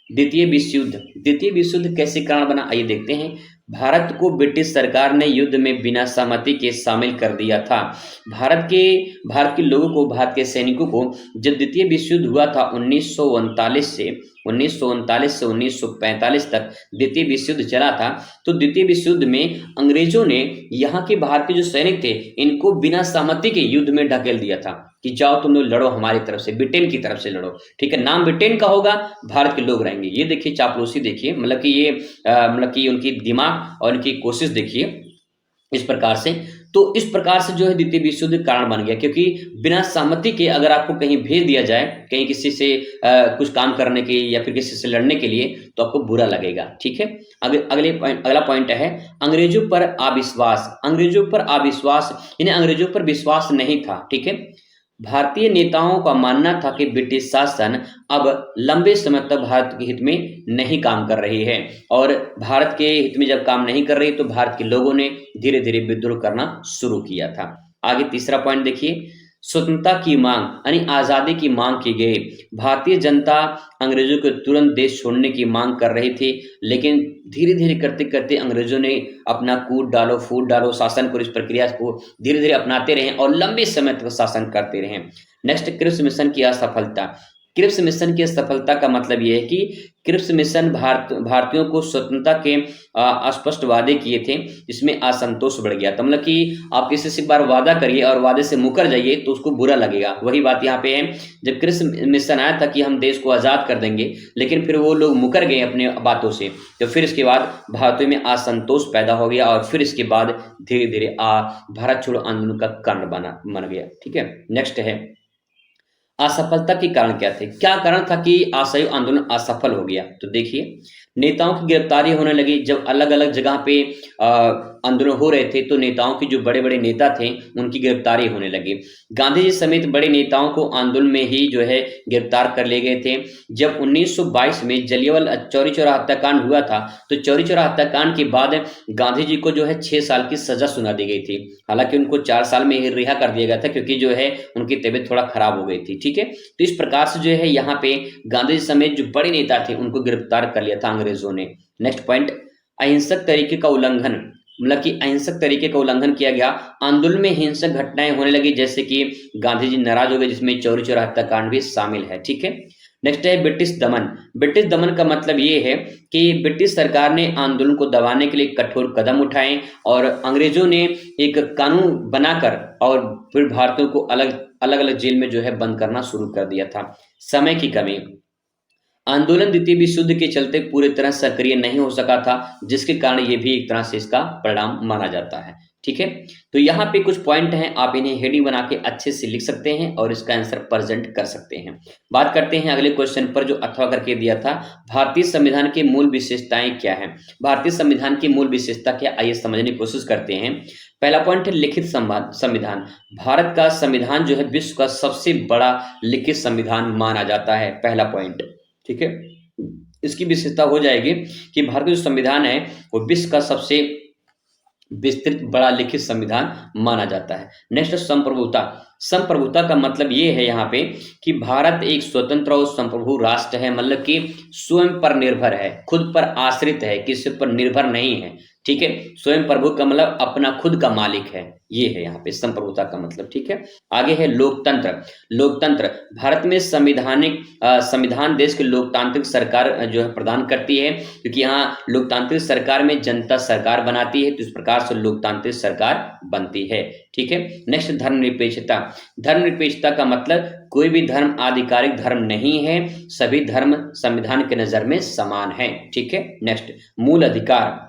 द्वितीय विश्व युद्ध। द्वितीय विश्व युद्ध कैसे कारण बना, आइए देखते हैं। भारत को ब्रिटिश सरकार ने युद्ध में बिना सहमति के शामिल कर दिया था। भारत के लोगों को, भारत के सैनिकों को जब द्वितीय विश्व युद्ध हुआ था 1939 से 1945 तक द्वितीय विश्व युद्ध चला था। तो द्वितीय विश्व युद्ध में अंग्रेजों ने यहाँ के भारत के जो सैनिक थे इनको बिना सहमति के युद्ध में ढकेल दिया था कि जाओ तुम लोग लड़ो हमारी तरफ से, ब्रिटेन की तरफ से लड़ो। ठीक है, नाम ब्रिटेन का होगा, भारत के लोग रहेंगे। ये देखिए चापलूसी देखिए, मतलब कि ये मतलब कि उनकी दिमाग और उनकी कोशिश देखिए इस प्रकार से। तो इस प्रकार से जो है द्वितीय विश्व युद्ध कारण बन गया, क्योंकि बिना सहमति के अगर आपको कहीं भेज दिया जाए, कहीं किसी से कुछ काम करने के या फिर किसी से लड़ने के लिए, तो आपको बुरा लगेगा। ठीक है, अगला पॉइंट है अंग्रेजों पर अविश्वास। अंग्रेजों पर अविश्वास यानी अंग्रेजों पर विश्वास नहीं था। ठीक है, भारतीय नेताओं का मानना था कि ब्रिटिश शासन अब लंबे समय तक भारत के हित में नहीं काम कर रही है, और भारत के हित में जब काम नहीं कर रही तो भारत के लोगों ने धीरे धीरे विद्रोह करना शुरू किया था। आगे तीसरा पॉइंट देखिए, स्वतंत्रता की मांग यानी आजादी की मांग की गई। भारतीय जनता अंग्रेजों को तुरंत देश छोड़ने की मांग कर रही थी, लेकिन धीरे धीरे करते करते अंग्रेजों ने अपना कूट डालो फूट डालो शासन को, इस प्रक्रिया को धीरे धीरे अपनाते रहे और लंबे समय तक शासन करते रहे। नेक्स्ट, क्रिप्स मिशन की असफलता। क्रिप्स मिशन की असफलता का मतलब यह है कि क्रिप्स मिशन भारतीयों को स्वतंत्रता के स्पष्ट वादे किए थे, इसमें असंतोष बढ़ गया था। मतलब कि आप किसी से एक बार वादा करिए और वादे से मुकर जाइए तो उसको बुरा लगेगा। वही बात यहाँ पे है, जब क्रिप्स मिशन आया था कि हम देश को आजाद कर देंगे, लेकिन फिर वो लोग मुकर गए अपने बातों से, तो फिर इसके बाद भारतीयों में असंतोष पैदा हो गया और फिर इसके बाद धीरे धीरे भारत छोड़ो आंदोलन का कारण बन गया। ठीक है, नेक्स्ट है असफलता के कारण क्या थे। क्या कारण था कि असहयोग आंदोलन असफल हो गया, तो देखिए नेताओं की गिरफ्तारी होने लगी। जब अलग अलग जगह पे आंदोलन हो रहे थे तो नेताओं की जो बड़े बड़े नेता थे उनकी गिरफ्तारी होने लगी। गांधी जी समेत बड़े नेताओं को आंदोलन में ही जो है गिरफ्तार कर लिए गए थे। जब 1922 में जलियांवाला चौरी चौरा हत्याकांड हुआ था तो चौरी चौरा हत्याकांड के बाद गांधी जी को जो है 6 साल की सजा सुना दी गई थी। हालांकि उनको 4 साल में ही रिहा कर दिया गया था, क्योंकि जो है उनकी तबीयत थोड़ा खराब हो गई थी। ठीक है, तो इस प्रकार से जो है यहाँ पे गांधी जी समेत जो बड़े नेता थे उनको गिरफ्तार कर लिया था अंग्रेजों ने। नेक्स्ट पॉइंट, अहिंसक तरीके का उल्लंघन। मतलब कि अहिंसक तरीके का उल्लंघन किया गया, आंदोलन में हिंसक घटनाएं होने लगी, जैसे कि गांधी जी नाराज हो गए, जिसमें चौरी चौरा हत्याकांड भी शामिल है। ठीक है, नेक्स्ट है ब्रिटिश दमन। ब्रिटिश दमन का मतलब ये है कि ब्रिटिश सरकार ने आंदोलन को दबाने के लिए कठोर कदम उठाए और अंग्रेजों ने एक कानून बनाकर और फिर भारतीयों को अलग अलग जेल में जो है बंद करना शुरू कर दिया था। समय की कमी, आंदोलन द्वितीय विश्व युद्ध के चलते पूरी तरह सक्रिय नहीं हो सका था, जिसके कारण ये भी एक तरह से इसका परिणाम माना जाता है। ठीक है, तो यहाँ पे कुछ पॉइंट हैं, आप इन्हें हेडिंग बना के अच्छे से लिख सकते हैं और इसका आंसर प्रेजेंट कर सकते हैं। बात करते हैं अगले क्वेश्चन पर जो अथवा करके दिया था, भारतीय संविधान की मूल विशेषताएं क्या है। भारतीय संविधान की मूल विशेषता क्या, आइए समझने की कोशिश करते हैं। पहला पॉइंट है लिखित संविधान। भारत का संविधान जो है विश्व का सबसे बड़ा लिखित संविधान माना जाता है, पहला पॉइंट। ठीक है, इसकी विशेषता हो जाएगी कि भारत का जो संविधान है वो विश्व का सबसे विस्तृत बड़ा लिखित संविधान माना जाता है। नेक्स्ट, संप्रभुता। संप्रभुता का मतलब ये है यहाँ पे कि भारत एक स्वतंत्र और संप्रभु राष्ट्र है, मतलब कि स्वयं पर निर्भर है, खुद पर आश्रित है, किसी पर निर्भर नहीं है। ठीक है, स्वयं प्रभु का मतलब अपना खुद का मालिक है, ये है यहाँ पे संप्रभुता का मतलब। ठीक है, आगे है लोकतंत्र। लोकतंत्र, भारत में संविधान देश की लोकतांत्रिक सरकार जो है प्रदान करती है, क्योंकि यहाँ लोकतांत्रिक सरकार में जनता सरकार बनाती है, तो इस प्रकार से लोकतांत्रिक सरकार बनती है। ठीक है, नेक्स्ट, धर्मनिरपेक्षता। धर्मनिरपेक्षता का मतलब कोई भी धर्म आधिकारिक धर्म नहीं है, सभी धर्म संविधान के नजर में समान है। ठीक है, नेक्स्ट, मूल अधिकार।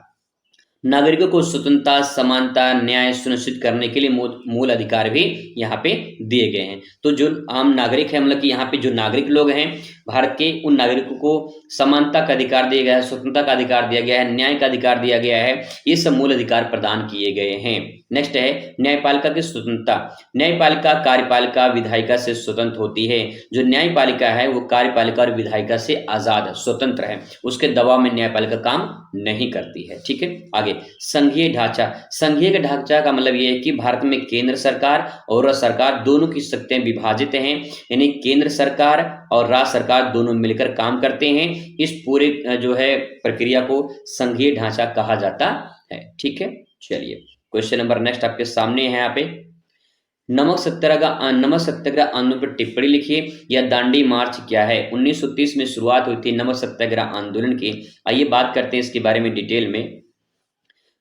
नागरिकों को स्वतंत्रता, समानता, न्याय सुनिश्चित करने के लिए मूल अधिकार भी यहाँ पे दिए गए हैं। तो जो आम नागरिक है, मतलब कि यहाँ पे जो नागरिक लोग हैं भारत के, उन नागरिकों को समानता का अधिकार दिया गया है, स्वतंत्रता का अधिकार दिया गया है, न्याय का अधिकार दिया गया है, ये सब मूल अधिकार प्रदान किए गए हैं। नेक्स्ट है न्यायपालिका की स्वतंत्रता। न्यायपालिका कार्यपालिका विधायिका से स्वतंत्र होती है। जो न्यायपालिका है वो कार्यपालिका और विधायिका से आजाद स्वतंत्र है, उसके दबाव में न्यायपालिका काम नहीं करती है। ठीक है, आगे संघीय ढांचा। संघीय ढांचा का मतलब ये है कि भारत में केंद्र सरकार और राज्य सरकार दोनों की शक्तियां विभाजित हैं, यानी केंद्र सरकार और राज्य सरकार दोनों मिलकर काम करते हैं। इस पूरे जो है प्रक्रिया को संघीय ढांचा कहा जाता है। ठीक है, चलिए क्वेश्चन नंबर नेक्स्ट आपके सामने है। यहाँ पे नमक सत्याग्रह आंदोलन पर टिप्पणी लिखिए, या दांडी मार्च क्या है। 1930 में शुरुआत हुई थी नमक सत्याग्रह आंदोलन की। आइए बात करते हैं इसके बारे में डिटेल में।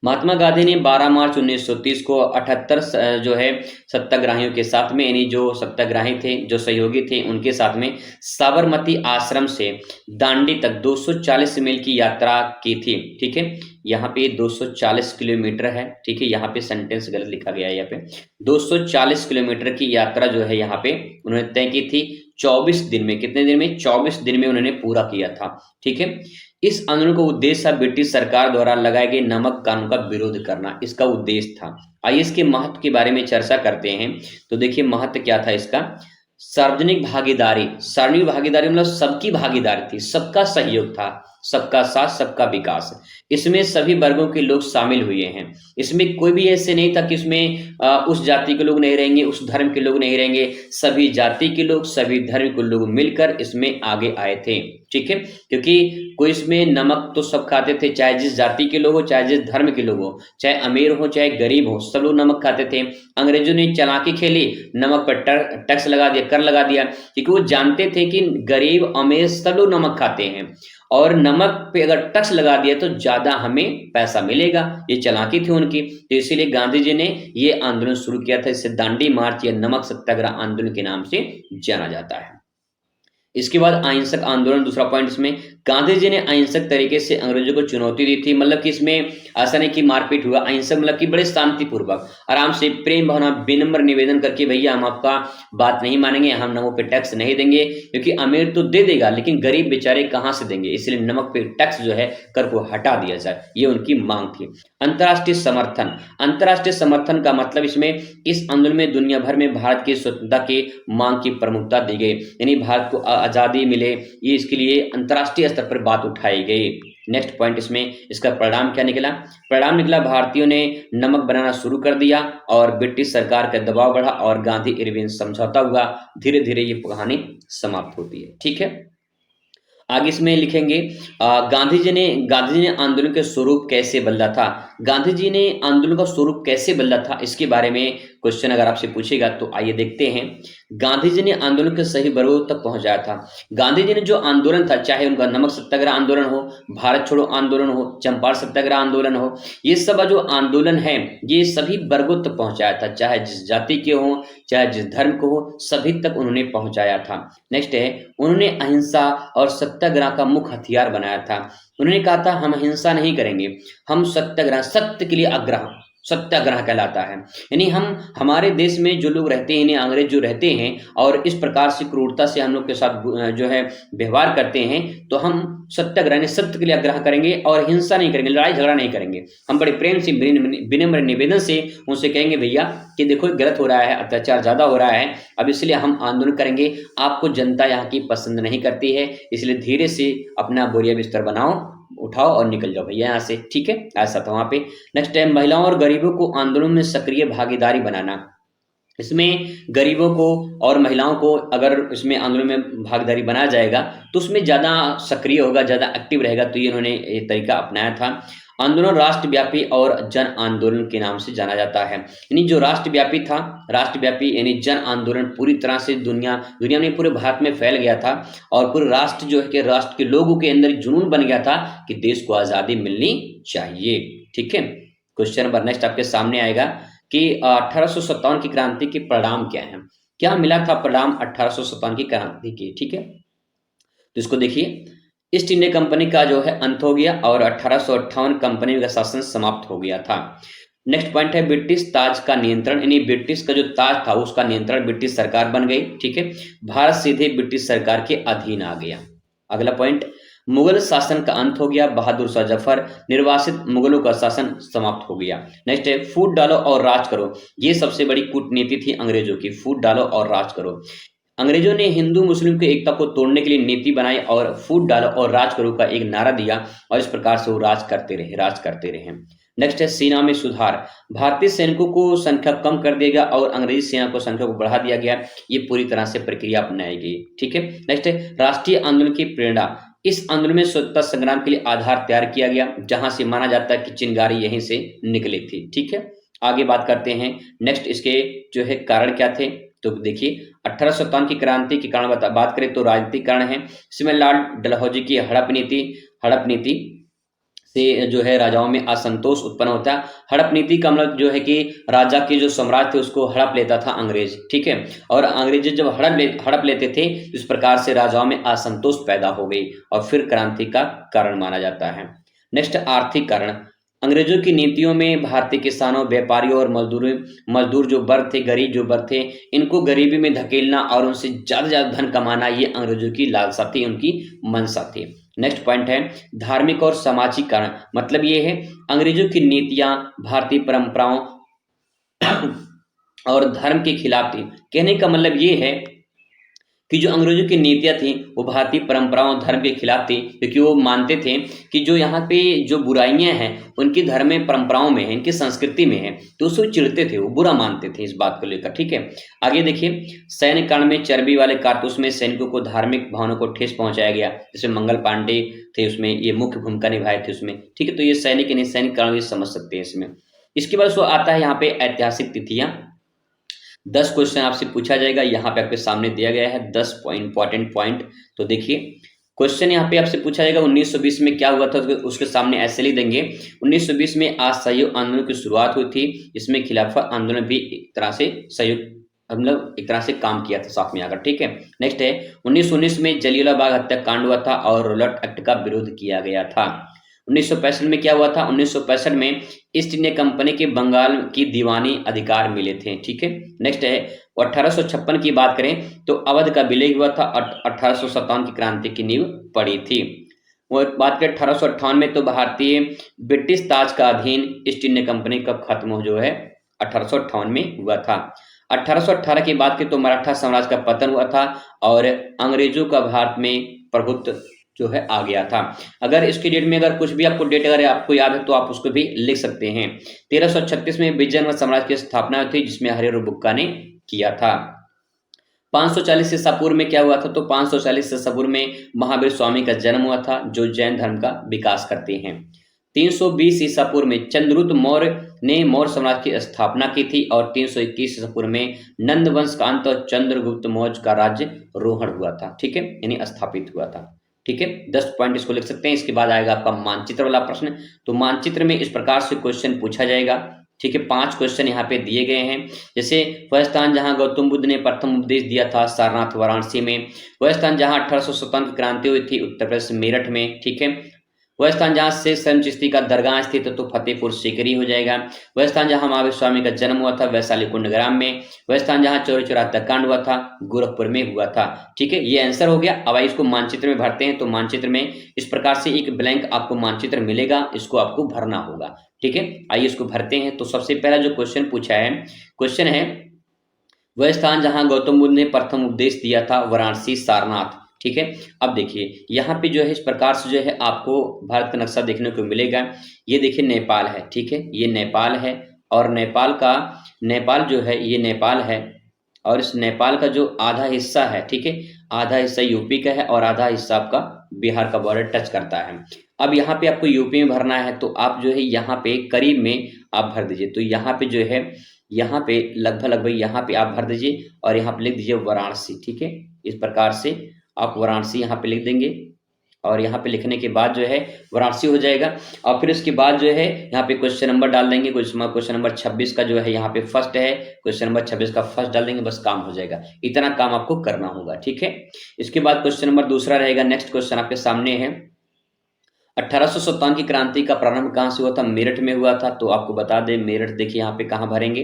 महात्मा गांधी ने 12 मार्च 1930 को 78 जो है सत्याग्रहियों के साथ में, यानी जो सत्याग्रही थे, जो सहयोगी थे, उनके साथ में साबरमती आश्रम से दांडी तक 240 मील की यात्रा की थी। ठीक है, यहाँ पे 240 किलोमीटर है। ठीक है, यहाँ पे सेंटेंस गलत लिखा गया है, यहाँ पे 240 किलोमीटर की यात्रा जो है यहाँ पे उन्होंने तय की थी 24 दिन में। कितने दिन में? 24 दिन में उन्होंने पूरा किया था। ठीक है, इस आंदोलन का उद्देश्य था ब्रिटिश सरकार द्वारा लगाए गए नमक कानून का विरोध करना, इसका उद्देश्य था। आइए इसके महत्व के बारे में चर्चा करते हैं। तो देखिए महत्व क्या था इसका। सार्वजनिक भागीदारी। सार्वजनिक भागीदारी मतलब सबकी भागीदारी थी, सबका सहयोग था, सबका साथ सबका विकास। इसमें सभी वर्गों के लोग शामिल हुए हैं। इसमें कोई भी ऐसे नहीं था कि इसमें उस जाति के लोग नहीं रहेंगे, उस धर्म के लोग नहीं रहेंगे। सभी जाति के लोग, सभी धर्म के लोग मिलकर इसमें आगे आए थे। ठीक है, क्योंकि कोई इसमें नमक तो सब खाते थे, चाहे जिस जाति के लोग हो, चाहे जिस धर्म के लोग हो, चाहे अमीर हो चाहे गरीब हो, सब लोग नमक खाते थे। अंग्रेजों ने चालाकी खेली, नमक पर टैक्स लगा दिया, कर लगा दिया, क्योंकि वो जानते थे कि गरीब अमीर सब लोग नमक खाते हैं और नमक पे अगर टैक्स लगा दिया तो ज्यादा हमें पैसा मिलेगा। ये चालाकी थी उनकी। तो इसीलिए गांधी जी ने ये आंदोलन शुरू किया था। इसे दांडी मार्च या नमक सत्याग्रह आंदोलन के नाम से जाना जाता है। इसके बाद अहिंसक आंदोलन, दूसरा पॉइंट इसमें, गांधी जी ने अहिंसक तरीके से अंग्रेजों को चुनौती दी थी। मतलब कि इसमें ऐसा नहीं कि मारपीट हुआ, अहिंसक मतलब कि बड़े शांतिपूर्वक, आराम से, प्रेम भावना, विनम्र निवेदन करके भैया हम आपका बात नहीं मानेंगे, हम नमक पे टैक्स नहीं देंगे, क्योंकि अमीर तो दे देगा लेकिन गरीब बेचारे कहाँ से देंगे, इसलिए नमक पे टैक्स जो है कर को हटा दिया जाए, ये उनकी मांग थी। अंतर्राष्ट्रीय समर्थन। अंतर्राष्ट्रीय समर्थन का मतलब इसमें इस आंदोलन में दुनिया भर में भारत की स्वतंत्रता की मांग की प्रमुखता दी गई, यानी भारत को आजादी मिले, ये इसके लिए अंतर्राष्ट्रीय स्तर पर बात उठाई गई। नेक्स्ट पॉइंट इसमें, इसका परिणाम क्या निकला। परिणाम निकला भारतीयों ने नमक बनाना शुरू कर दिया और ब्रिटिश सरकार का दबाव बढ़ा और गांधी इरविन समझौता हुआ। धीरे धीरे ये कहानी समाप्त होती है। ठीक है, आगे इसमें लिखेंगे गांधी जी ने आंदोलन के स्वरूप कैसे बदला था। गांधी जी ने आंदोलन का स्वरूप कैसे बदला था, इसके बारे में क्वेश्चन अगर आपसे पूछेगा तो आइए देखते हैं। गांधी जी ने आंदोलन के सही वर्गों तक पहुंचाया था। गांधी जी ने जो आंदोलन था, चाहे उनका नमक सत्याग्रह आंदोलन हो, भारत छोड़ो आंदोलन हो, चंपारण सत्याग्रह आंदोलन हो, ये सब जो आंदोलन है ये सभी वर्गों तक पहुंचाया था, चाहे जिस जाति के हो, चाहे जिस धर्म को हो, सभी तक उन्होंने पहुंचाया था। नेक्स्ट है, उन्होंने अहिंसा और सत्याग्रह का मुख्य हथियार बनाया था। उन्होंने कहा था हम हिंसा नहीं करेंगे, हम सत्याग्रह, सत्य के लिए आग्रह, सत्याग्रह कहलाता है। यानी हम, हमारे देश में जो लोग रहते हैं, अंग्रेज जो रहते हैं और इस प्रकार से क्रूरता से हम लोग के साथ जो है व्यवहार करते हैं, तो हम सत्याग्रह, सत्य के लिए आग्रह करेंगे और हिंसा नहीं करेंगे, लड़ाई झगड़ा नहीं करेंगे। हम बड़े प्रेम से, विनम्र निवेदन से उनसे कहेंगे भैया कि देखो गलत हो रहा है, अत्याचार ज्यादा हो रहा है, अब इसलिए हम आंदोलन करेंगे, आपको जनता यहाँ की पसंद नहीं करती है, इसलिए धीरे से अपना बोरिया बिस्तर बनाओ उठाओ और निकल जाओ भैया यहाँ से, ठीक है, ऐसा था वहां पे। नेक्स्ट है महिलाओं और गरीबों को आंदोलन में सक्रिय भागीदारी बनाना। इसमें गरीबों को और महिलाओं को अगर इसमें आंदोलन में भागीदारी बनाया जाएगा तो उसमें ज़्यादा सक्रिय होगा, ज़्यादा एक्टिव रहेगा, तो ये इन्होंने ये तरीका अपनाया था। आंदोलन राष्ट्रव्यापी और जन आंदोलन के नाम से जाना जाता है। यानी जो राष्ट्रव्यापी था, राष्ट्रव्यापी यानी जन आंदोलन पूरी तरह से दुनिया दुनिया में पूरे भारत में फैल गया था और पूरे राष्ट्र जो है कि राष्ट्र के लोगों के अंदर जुनून बन गया था कि देश को आज़ादी मिलनी चाहिए, ठीक है। क्वेश्चन नंबर नेक्स्ट आपके सामने आएगा कि 1857 की क्रांति के परिणाम क्या हैं, क्या मिला था परिणाम 1857 की क्रांति के, ठीक है। तो इसको देखिए, ईस्ट इंडिया कंपनी का जो है अंत हो गया और 1858 कंपनी का शासन समाप्त हो गया था। नेक्स्ट पॉइंट है ब्रिटिश ताज का नियंत्रण, यानी ब्रिटिश का जो ताज था उसका नियंत्रण ब्रिटिश सरकार बन गई, ठीक है। भारत सीधे ब्रिटिश सरकार के अधीन आ गया। अगला पॉइंट, मुगल शासन का अंत हो गया, बहादुर शाह जफर निर्वासित मुगलों का शासन समाप्त हो गया। नेक्स्ट है फूट डालो और राज करो, ये सबसे बड़ी कूटनीति थी अंग्रेजों की, फूट डालो और राज करो। अंग्रेजों ने हिंदू मुस्लिम की एकता को तोड़ने के लिए नीति बनाई और फूट डालो और राज करो का एक नारा दिया और इस प्रकार से वो राज करते रहे। नेक्स्ट है सेना में सुधार, भारतीय सैनिकों को संख्या कम कर दिया गया और अंग्रेजी सेना को संख्या को बढ़ा दिया गया, ये पूरी तरह से प्रक्रिया अपनाई गई, ठीक है। नेक्स्ट है राष्ट्रीय आंदोलन की प्रेरणा, इस आंदोलन में स्वतंत्रता संग्राम के लिए आधार तैयार किया गया जहां से माना जाता है कि चिंगारी यहीं से निकली थी, ठीक है। आगे बात करते हैं नेक्स्ट इसके जो है कारण क्या थे, तो देखिए 1857 की क्रांति के कारण बात करें तो राजनीतिक कारण है। इसमें लॉर्ड डलहौजी की हड़प नीति से जो है राजाओं में असंतोष उत्पन्न होता है। हड़प नीति का मतलब जो है कि राजा के जो सम्राट थे उसको हड़प लेता था अंग्रेज, ठीक है, और अंग्रेज जब हड़प लेते थे इस प्रकार से राजाओं में असंतोष पैदा हो गई और फिर क्रांति का कारण माना जाता है। नेक्स्ट आर्थिक कारण, अंग्रेजों की नीतियों में भारतीय किसानों, व्यापारियों और मजदूर जो वर्ग थे, गरीब जो वर्ग थे, इनको गरीबी में धकेलना और उनसे ज्यादा धन कमाना, ये अंग्रेजों की लालसा थी, उनकी मंशा थी। नेक्स्ट पॉइंट है धार्मिक और सामाजिक कारण, मतलब ये है अंग्रेजों की नीतियां भारतीय परंपराओं और धर्म के खिलाफ थी। कहने का मतलब ये है कि जो अंग्रेजों की नीतियां थी वो भारतीय परंपराओं और धर्म के खिलाफ थी, क्योंकि वो मानते थे कि जो यहाँ पे जो बुराइयां हैं उनकी धर्म में परंपराओं में है, इनकी संस्कृति में है, तो उसको चिढ़ते थे, वो बुरा मानते थे इस बात को लेकर, ठीक है। आगे देखिए सैन्य कांड में चर्बी वाले कारतूस में सैनिकों को धार्मिक भावनाओं को ठेस पहुंचाया गया, जैसे मंगल पांडे थे उसमें, ये मुख्य भूमिका निभाए थे उसमें, ठीक है। तो ये सैनिक कांड भी समझ सकते हैं इसमें। इसके बाद सो आता है यहाँ पे ऐतिहासिक तिथियां, 10 क्वेश्चन आपसे पूछा जाएगा, यहाँ पे आपके सामने दिया गया है 10 इंपॉर्टेंट पॉइंट। तो देखिए क्वेश्चन यहाँ पे आपसे पूछा जाएगा 1920 में क्या हुआ था, तो उसके सामने ऐसे लिख देंगे 1920 में असहयोग आंदोलन की शुरुआत हुई थी, इसमें खिलाफत आंदोलन भी एक तरह से सहयोग मतलब एक तरह से काम किया था साथ में आकर, ठीक है। नेक्स्ट है 1919 में जलियांवाला बाग हत्याकांड हुआ था और रॉलेट एक्ट का विरोध किया गया था। 1965 में क्या हुआ था, 1965 में ईस्ट इंडिया कंपनी के बंगाल की दीवानी अधिकार मिले थे, ठीक है। नेक्स्ट है 1856 की बात करें तो अवध का विलय हुआ था, 1857 की क्रांति की नींव पड़ी थी। वो बात करें 1858 में तो भारतीय ब्रिटिश ताज का अधीन ईस्ट इंडिया कंपनी का खत्म जो है 1858 में हुआ था। 1818 की बात करें तो मराठा साम्राज्य का पतन हुआ था और अंग्रेजों का भारत में प्रभुत्व जो है आ गया था। अगर इसके डेट में अगर कुछ भी आपको डेट अगर आपको याद है तो आप उसको भी लिख सकते हैं। 1336 में विजयनगर साम्राज्य की स्थापना हुई थी जिसमें हरिहर बुक्का ने किया था। 540 ईसा पूर्व में क्या हुआ था, तो 540 ईसा पूर्व में महावीर स्वामी का जन्म हुआ था जो जैन धर्म का विकास करते हैं। 320 ईसा पूर्व में चंद्रगुप्त मौर्य ने मौर्य साम्राज्य की स्थापना की थी और 321 ईसा पूर्व में नंद वंश का अंत और चंद्रगुप्त मौर्य का राज्य रोहण हुआ था, ठीक है, यानी स्थापित हुआ था, ठीक है। 10 पॉइंट इसको लिख सकते हैं। इसके बाद आएगा आपका मानचित्र वाला प्रश्न, तो मानचित्र में इस प्रकार से क्वेश्चन पूछा जाएगा, ठीक है। 5 क्वेश्चन यहाँ पे दिए गए हैं, जैसे वह स्थान जहां गौतम बुद्ध ने प्रथम उपदेश दिया था सारनाथ वाराणसी में, वह स्थान जहां 1857 की क्रांति हुई थी उत्तर प्रदेश मेरठ में, ठीक है। वह स्थान जहां शेख सैयद चिश्ती का दरगाह स्थित है तो फतेहपुर सीकरी हो जाएगा। वह स्थान जहां महावीर स्वामी का जन्म हुआ था वैशाली कुंडग्राम में। वह स्थान जहां चौरी चौरा हत्याकांड हुआ था गोरखपुर में हुआ था, ठीक है। ये आंसर हो गया। अब आइए इसको मानचित्र में भरते हैं। तो मानचित्र में इस प्रकार से एक ब्लैंक आपको मानचित्र मिलेगा, इसको आपको भरना होगा, ठीक है। आइए इसको भरते हैं। तो सबसे पहला जो क्वेश्चन पूछा है, क्वेश्चन है वह स्थान जहां गौतम बुद्ध ने प्रथम उपदेश दिया था वाराणसी सारनाथ, ठीक है। अब देखिए यहाँ पे जो है इस प्रकार से जो है आपको भारत का नक्शा देखने को मिलेगा। ये देखिए नेपाल है, ठीक है, ये नेपाल है और नेपाल जो है ये नेपाल है और इस नेपाल का जो आधा हिस्सा है, ठीक है, आधा हिस्सा यूपी का है और आधा हिस्सा आपका बिहार का बॉर्डर टच करता है। अब यहाँ पे आपको यूपी में भरना है तो आप जो है यहाँ पे करीब में आप भर दीजिए। तो यहाँ पे जो है यहाँ पे लगभग यहाँ पे आप भर दीजिए और यहाँ पे लिख दीजिए वाराणसी, ठीक है। इस प्रकार से आप वाराणसी यहाँ पे लिख देंगे और यहाँ पे लिखने के बाद जो है वाराणसी हो जाएगा। और फिर उसके बाद जो है यहाँ पे क्वेश्चन नंबर डाल देंगे। क्वेश्चन नंबर 26 का जो है यहाँ पे फर्स्ट है, क्वेश्चन नंबर 26 का फर्स्ट डाल देंगे, बस काम हो जाएगा। इतना काम आपको करना होगा, ठीक है। इसके बाद क्वेश्चन नंबर दूसरा रहेगा। नेक्स्ट क्वेश्चन आपके सामने है, 1857 की क्रांति का प्रारंभ कहाँ से हुआ था? मेरठ में हुआ था। तो आपको बता दें मेरठ देखिए यहाँ पे कहाँ भरेंगे,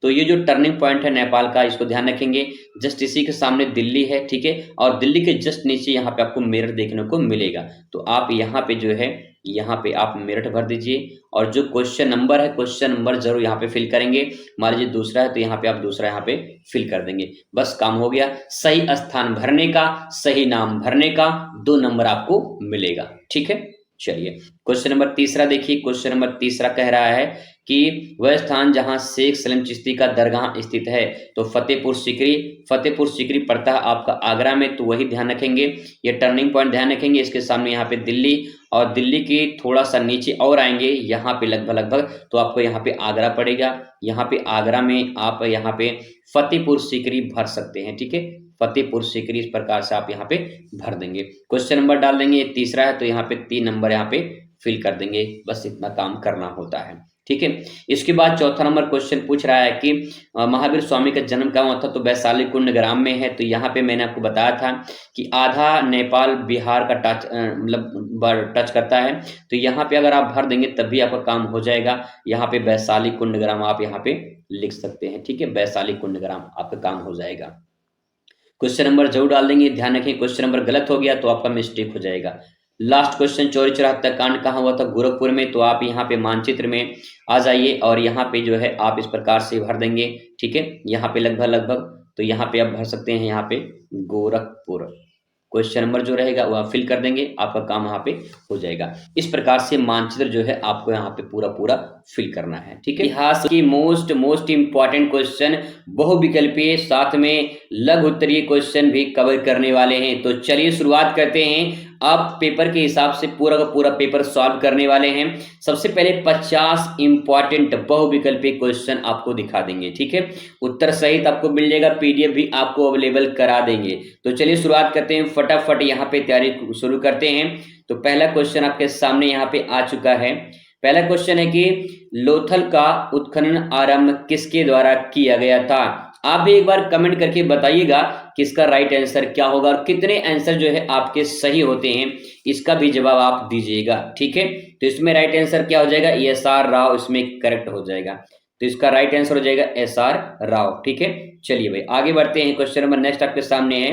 तो ये जो टर्निंग पॉइंट है नेपाल का, इसको ध्यान रखेंगे। जस्ट इसी के सामने दिल्ली है, ठीक है, और दिल्ली के जस्ट नीचे यहाँ पे आपको मेरठ देखने को मिलेगा। तो आप यहाँ पे जो है यहाँ पे आप मेरठ भर दीजिए और जो क्वेश्चन नंबर है क्वेश्चन नंबर जरूर यहाँ पे फिल करेंगे। मान लीजिए दूसरा है तो यहाँ पे आप दूसरा यहाँ पे फिल कर देंगे, बस काम हो गया। सही स्थान भरने का, सही नाम भरने का 2 नंबर आपको मिलेगा, ठीक है। चलिए क्वेश्चन नंबर तीसरा देखिए। क्वेश्चन नंबर तीसरा कह रहा है कि वह स्थान जहां शेख सलीम चिश्ती का दरगाह स्थित है, तो फतेहपुर सीकरी पड़ता है आपका आगरा में, तो वही ध्यान रखेंगे। ये टर्निंग पॉइंट ध्यान रखेंगे। इसके सामने यहाँ पे दिल्ली और दिल्ली की थोड़ा सा नीचे और आएंगे यहाँ पे लगभग तो आपको यहाँ पे आगरा पड़ेगा। यहाँ पे आगरा में आप यहाँ पे फतेहपुर सीकरी भर सकते हैं, ठीक है, फतेहपुर सीकरी इस प्रकार से आप यहाँ पे भर देंगे। क्वेश्चन नंबर डाल देंगे, तीसरा है तो यहाँ पे 3 नंबर यहाँ पे फिल कर देंगे, बस इतना काम करना होता है, ठीक है। इसके बाद चौथा नंबर क्वेश्चन पूछ रहा है कि महावीर स्वामी का जन्म कहाँ हुआ था? तो वैशाली कुंड ग्राम में है। तो यहाँ पे मैंने आपको बताया था कि आधा नेपाल बिहार का टच करता है, तो यहाँ पे अगर आप भर देंगे तभी आपका काम हो जाएगा। यहाँ पे वैशाली कुंड ग्राम आप यहाँ पे लिख सकते हैं, ठीक है, वैशाली कुंड ग्राम आपका काम हो जाएगा। क्वेश्चन नंबर जरूर डाल देंगे। ध्यान रखें क्वेश्चन नंबर गलत हो गया तो आपका मिस्टेक हो जाएगा। लास्ट क्वेश्चन, चौरी चौरा हत्याकांड कहाँ हुआ था? गोरखपुर में। तो आप यहाँ पे मानचित्र में आ जाइए और यहाँ पे जो है आप इस प्रकार से भर देंगे, ठीक है, यहाँ पे लगभग तो यहाँ पे आप भर सकते हैं, यहाँ पे गोरखपुर क्वेश्चन नंबर जो रहेगा वो आप फिल कर देंगे, आपका काम यहाँ पे हो जाएगा। इस प्रकार से मानचित्र जो है आपको यहाँ पे पूरा फिल करना है, ठीक है। इतिहास की मोस्ट इंपॉर्टेंट क्वेश्चन बहुविकल्पीय साथ में लघु उत्तरीय क्वेश्चन भी कवर करने वाले हैं। तो चलिए शुरुआत करते हैं। आप पेपर के हिसाब से पूरा का पूरा पेपर सॉल्व करने वाले हैं। सबसे पहले 50 इंपॉर्टेंट बहुविकल्पी क्वेश्चन आपको दिखा देंगे, ठीक है, उत्तर सहित आपको मिल जाएगा, पीडीएफ भी आपको अवेलेबल करा देंगे। तो चलिए शुरुआत करते हैं, फटाफट यहाँ पे तैयारी शुरू करते हैं। तो पहला क्वेश्चन आपके सामने यहाँ पे आ चुका है। पहला क्वेश्चन है कि लोथल का उत्खनन आरंभ किसके द्वारा किया गया था? आप भी एक बार कमेंट करके बताइएगा कि इसका राइट आंसर क्या होगा और कितने आंसर जो है आपके सही होते हैं, इसका भी जवाब आप दीजिएगा, ठीक है। तो इसमें राइट आंसर क्या हो जाएगा? एस.आर. राव इसमें करेक्ट हो जाएगा। तो इसका राइट आंसर हो जाएगा एस.आर. राव, ठीक है। चलिए भाई आगे बढ़ते हैं। क्वेश्चन नंबर नेक्स्ट आपके सामने है,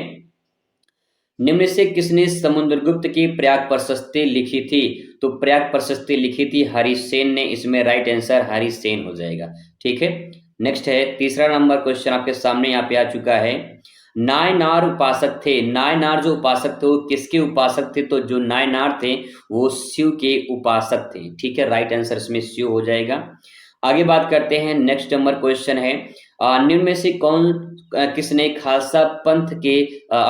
निम्न से किसने समुद्रगुप्त की प्रयाग प्रशस्ति लिखी थी? तो प्रयाग प्रशस्ति लिखी थी हरिसेन ने, इसमें राइट आंसर हरिसेन हो जाएगा, ठीक है। नेक्स्ट है तीसरा नंबर क्वेश्चन आपके सामने यहाँ पे आ चुका है। नायनार उपासक थे, नायनार जो उपासक थे वो किसके उपासक थे? तो जो नायनार थे वो शिव के उपासक थे, ठीक है, राइट आंसर इसमें शिव हो जाएगा। आगे बात करते हैं। नेक्स्ट नंबर क्वेश्चन है, निम्न में से किसने खालसा पंथ के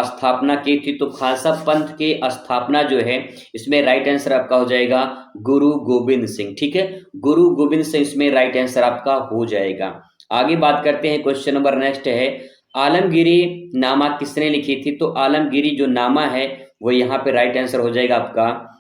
स्थापना की थी? तो खालसा पंथ के स्थापना जो है इसमें राइट आंसर आपका हो जाएगा गुरु गोविंद सिंह, ठीक है, गुरु गोविंद सिंह इसमें राइट आंसर आपका हो जाएगा। आगे बात करते हैं। क्वेश्चन नंबर नेक्स्ट है, आलमगीरी नामा किसने लिखी थी? तो आलमगीरी जो नामा है वो यहाँ पे राइट आंसर हो जाएगा आपका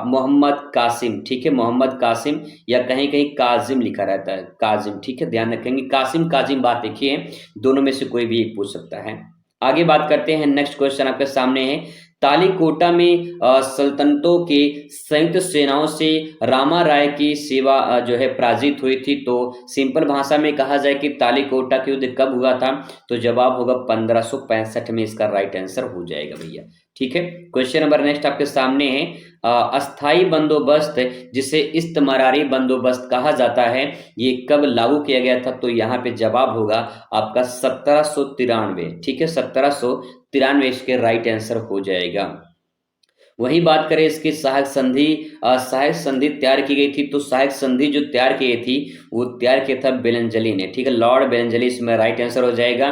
मोहम्मद कासिम, ठीक है, मोहम्मद कासिम, या कहीं कहीं काजिम लिखा रहता है, काजिम, ठीक है, ध्यान रखेंगे। कासिम काजिम बात देखिए, दोनों में से कोई भी पूछ सकता है। आगे बात करते हैं। नेक्स्ट क्वेश्चन आपके सामने है, तालीकोटा में सल्तनतों के संयुक्त सेनाओं से रामा राय की सेवा जो है पराजित हुई थी। तो सिंपल भाषा में कहा जाए कि तालीकोटा का युद्ध कब हुआ था? तो जवाब होगा 1565 में, इसका राइट आंसर हो जाएगा भैया, ठीक है। क्वेश्चन नंबर नेक्स्ट आपके सामने है, अस्थाई बंदोबस्त जिसे इस्तमरारी बंदोबस्त कहा जाता है, ये कब लागू किया गया था? तो यहाँ पे जवाब होगा आपका 1793। ठीक है, 1793 इसके राइट आंसर हो जाएगा। वही बात करें इसकी सहायक संधि, सहायक संधि तैयार की गई थी, तो सहायक संधि जो तैयार की गई थी वो तैयार किया था बेलंजली ने। ठीक है, लॉर्ड बेलंजली इसमें राइट आंसर हो जाएगा।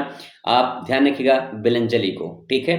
आप ध्यान रखिएगा बेलंजली को। ठीक है,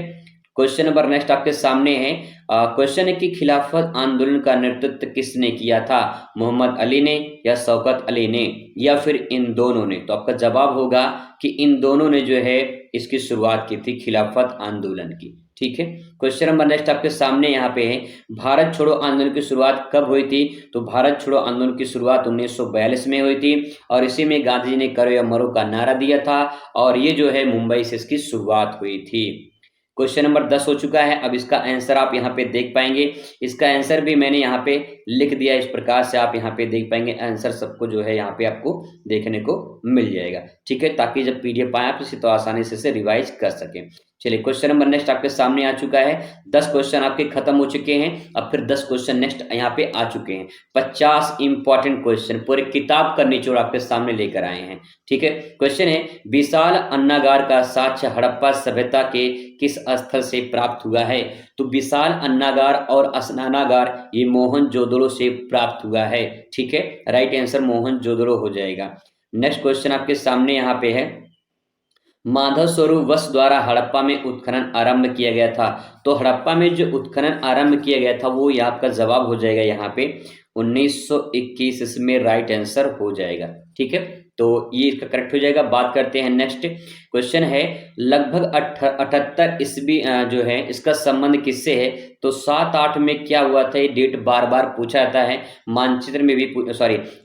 क्वेश्चन नंबर नेक्स्ट आपके सामने है, क्वेश्चन है कि खिलाफत आंदोलन का नेतृत्व किसने किया था? मोहम्मद अली ने या शौकत अली ने या फिर इन दोनों ने? तो आपका जवाब होगा कि इन दोनों ने जो है इसकी शुरुआत की थी खिलाफत आंदोलन की। ठीक है, क्वेश्चन नंबर नेक्स्ट आपके सामने यहाँ पे है, भारत छोड़ो आंदोलन की शुरुआत कब हुई थी? तो भारत छोड़ो आंदोलन की शुरुआत 1942 में हुई थी और इसी में गांधी जी ने करो या मरो का नारा दिया था और ये जो है मुंबई से इसकी शुरुआत हुई थी। क्वेश्चन नंबर 10 हो चुका है। अब इसका आंसर आप यहाँ पे देख पाएंगे, इसका आंसर भी मैंने यहाँ पे लिख दिया, इस प्रकार से आप यहाँ पे देख पाएंगे आंसर सबको जो है यहाँ पे आपको देखने को मिल जाएगा। ठीक है, ताकि जब पीडीएफ आए आप इसे तो आसानी से इसे रिवाइज कर सकें। चलिए क्वेश्चन नंबर नेक्स्ट आपके सामने आ चुका है। 10 क्वेश्चन आपके खत्म हो चुके हैं, अब फिर 10 क्वेश्चन नेक्स्ट यहाँ पे आ चुके हैं। 50 इंपॉर्टेंट क्वेश्चन पूरे किताब का निचोड़ आपके सामने लेकर आए हैं। ठीक है, क्वेश्चन है, विशाल अन्नागार का साक्ष्य हड़प्पा सभ्यता के किस स्थल से प्राप्त हुआ है? तो विशाल अन्नागार और स्नानागार ये मोहनजोदड़ो से प्राप्त हुआ है। ठीक है, राइट आंसर मोहनजोदड़ो हो जाएगा। नेक्स्ट क्वेश्चन आपके सामने यहाँ पे है, माधव स्वरूप वत्स द्वारा हड़प्पा में उत्खनन आरंभ किया गया था। तो हड़प्पा में जो उत्खनन आरंभ किया गया था वो आपका जवाब हो जाएगा यहाँ पे 1921, इसमें राइट आंसर हो जाएगा। ठीक है, तो ये इसका करेक्ट हो जाएगा। बात करते हैं नेक्स्ट क्वेश्चन है, लगभग 78 ईस्वी जो है इसका संबंध किससे है? तो 7-8 में क्या हुआ था? ये डेट बार बार पूछा जाता है, मानचित्र में भी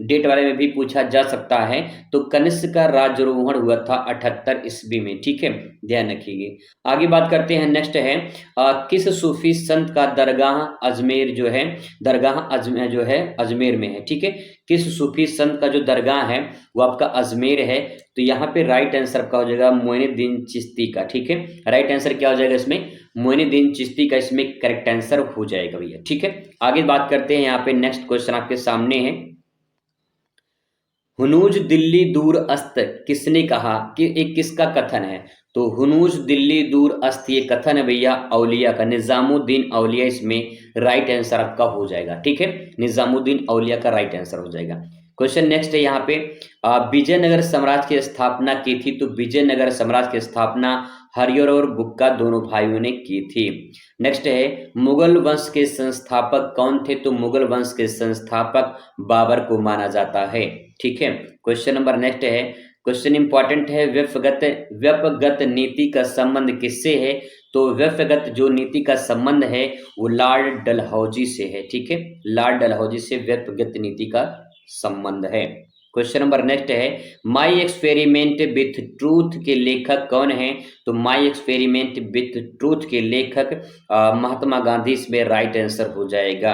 डेट वाले में भी पूछा जा सकता है। तो कनिष्क का राज्यारोहण हुआ था 78 ईस्वी में। ठीक है, ध्यान रखिए। आगे बात करते हैं नेक्स्ट है, किस सूफी संत का दरगाह अजमेर जो है, दरगाह अजमेर जो है अजमेर में है। ठीक है, किस सूफी संत का जो दरगाह है वो आपका अजमेर है। तो यहाँ पे राइट आंसर क्या हो जाएगा? मोइनुद्दीन चिश्ती का। ठीक है, राइट आंसर क्या हो जाएगा इसमें? मोइनुद्दीन चिश्ती का इसमें करेक्ट आंसर हो जाएगा भैया। ठीक है, आगे बात करते हैं। यहाँ पे नेक्स्ट क्वेश्चन आपके सामने है, हुनूज दिल्ली दूर अस्त किसने कहा? कि एक किसका कथन है? तो हुनूज दिल्ली दूर अस्त ये कथन है भैया औलिया का, निजामुद्दीन औलिया इसमें राइट आंसर आपका हो जाएगा। ठीक है, निजामुद्दीन औलिया का राइट आंसर हो जाएगा। क्वेश्चन नेक्स्ट है यहाँ पे, विजयनगर साम्राज्य की स्थापना की थी। तो विजयनगर साम्राज्य की स्थापना हरिहर और बुक्का दोनों भाइयों ने की थी। नेक्स्ट है, मुगल वंश के संस्थापक कौन थे? तो मुगल वंश के संस्थापक बाबर को माना जाता है। ठीक है, क्वेश्चन नंबर नेक्स्ट है, क्वेश्चन इंपॉर्टेंट है, व्यपगत नीति का संबंध किससे है? तो व्यपगत जो नीति का संबंध है वो लॉर्ड डलहौजी से है। ठीक है, लॉर्ड डलहौजी से व्यपगत नीति का संबंध है। क्वेश्चन नंबर नेक्स्ट है, माई एक्सपेरिमेंट विथ ट्रूथ के लेखक कौन है? तो माई एक्सपेरिमेंट विथ ट्रूथ के लेखक महात्मा गांधी इसमें राइट आंसर हो जाएगा।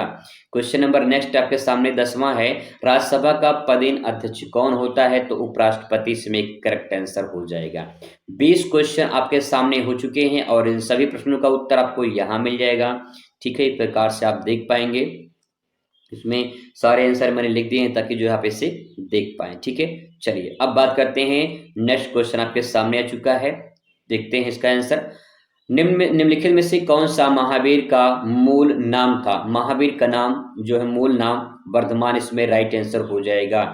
क्वेश्चन नंबर नेक्स्ट आपके सामने 10वां है, राज्यसभा का पदेन अध्यक्ष कौन होता है? तो उपराष्ट्रपति इसमें करेक्ट आंसर हो जाएगा। 20 क्वेश्चन आपके सामने हो चुके हैं और इन सभी प्रश्नों का उत्तर आपको यहाँ मिल जाएगा। ठीक है, इस प्रकार से आप देख पाएंगे, इसमें सारे आंसर मैंने लिख दिए हैं ताकि जो आप इसे देख पाए। ठीक है, चलिए अब बात करते हैं, नेक्स्ट क्वेश्चन आपके सामने आ चुका है, देखते हैं इसका आंसर। निम्नलिखित में से कौन सा महावीर का मूल नाम था? महावीर का नाम जो है मूल नाम वर्धमान, इसमें राइट आंसर हो जाएगा।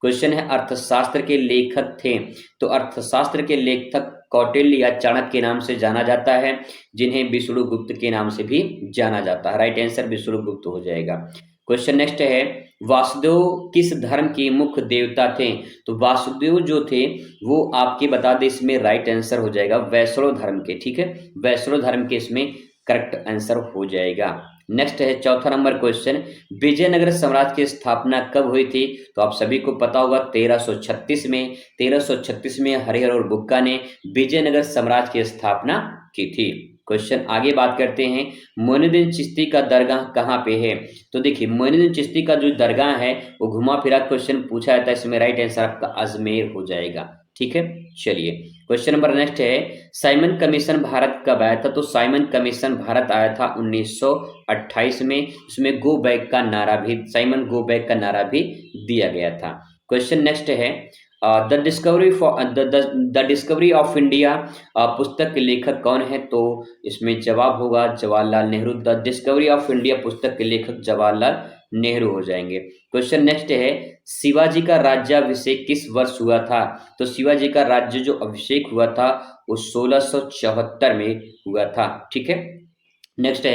क्वेश्चन है, अर्थशास्त्र के लेखक थे। तो अर्थशास्त्र के लेखक कौटिल्य या चाणक्य के नाम से जाना जाता है, जिन्हें विष्णुगुप्त के नाम से भी जाना जाता है। राइट आंसर विष्णुगुप्त हो जाएगा। क्वेश्चन नेक्स्ट है, वासुदेव किस धर्म के मुख्य देवता थे? तो वासुदेव जो थे वो आपके बता दें, इसमें राइट आंसर हो जाएगा वैष्णव धर्म के। ठीक है, वैष्णव धर्म के इसमें करेक्ट आंसर हो जाएगा। नेक्स्ट है चौथा नंबर क्वेश्चन, विजयनगर साम्राज्य की स्थापना कब हुई थी? तो आप सभी को पता होगा 1336 में। 1336 में हरिहर और बुक्का ने विजयनगर साम्राज्य की स्थापना की थी। क्वेश्चन आगे बात करते हैं, मोइनुद्दीन चिश्ती का दरगाह कहाँ पे है? तो देखिए मोइनुद्दीन चिश्ती का जो दरगाह है वो घुमा फिरा क्वेश्चन पूछा जाता है, इसमें राइट आंसर आपका अजमेर हो जाएगा। ठीक है, चलिए क्वेश्चन नंबर नेक्स्ट है, साइमन कमीशन भारत कब आया था? तो साइमन कमीशन भारत आया था 1928 में। इसमें गो बैक का नारा भी, साइमन गो बैक का नारा भी दिया गया था। क्वेश्चन नेक्स्ट है, the discovery for the discovery of India पुस्तक के लेखक कौन है? तो इसमें जवाब होगा Jawaharlal Nehru. The discovery of India पुस्तक के लेखक जवाहरलाल नेहरू हो जाएंगे। क्वेश्चन नेक्स्ट है, शिवाजी का राज्याभिषेक किस वर्ष हुआ था? तो शिवाजी का राज्य जो अभिषेक हुआ था वो 1674 में हुआ था। ठीक है। नेक्स्ट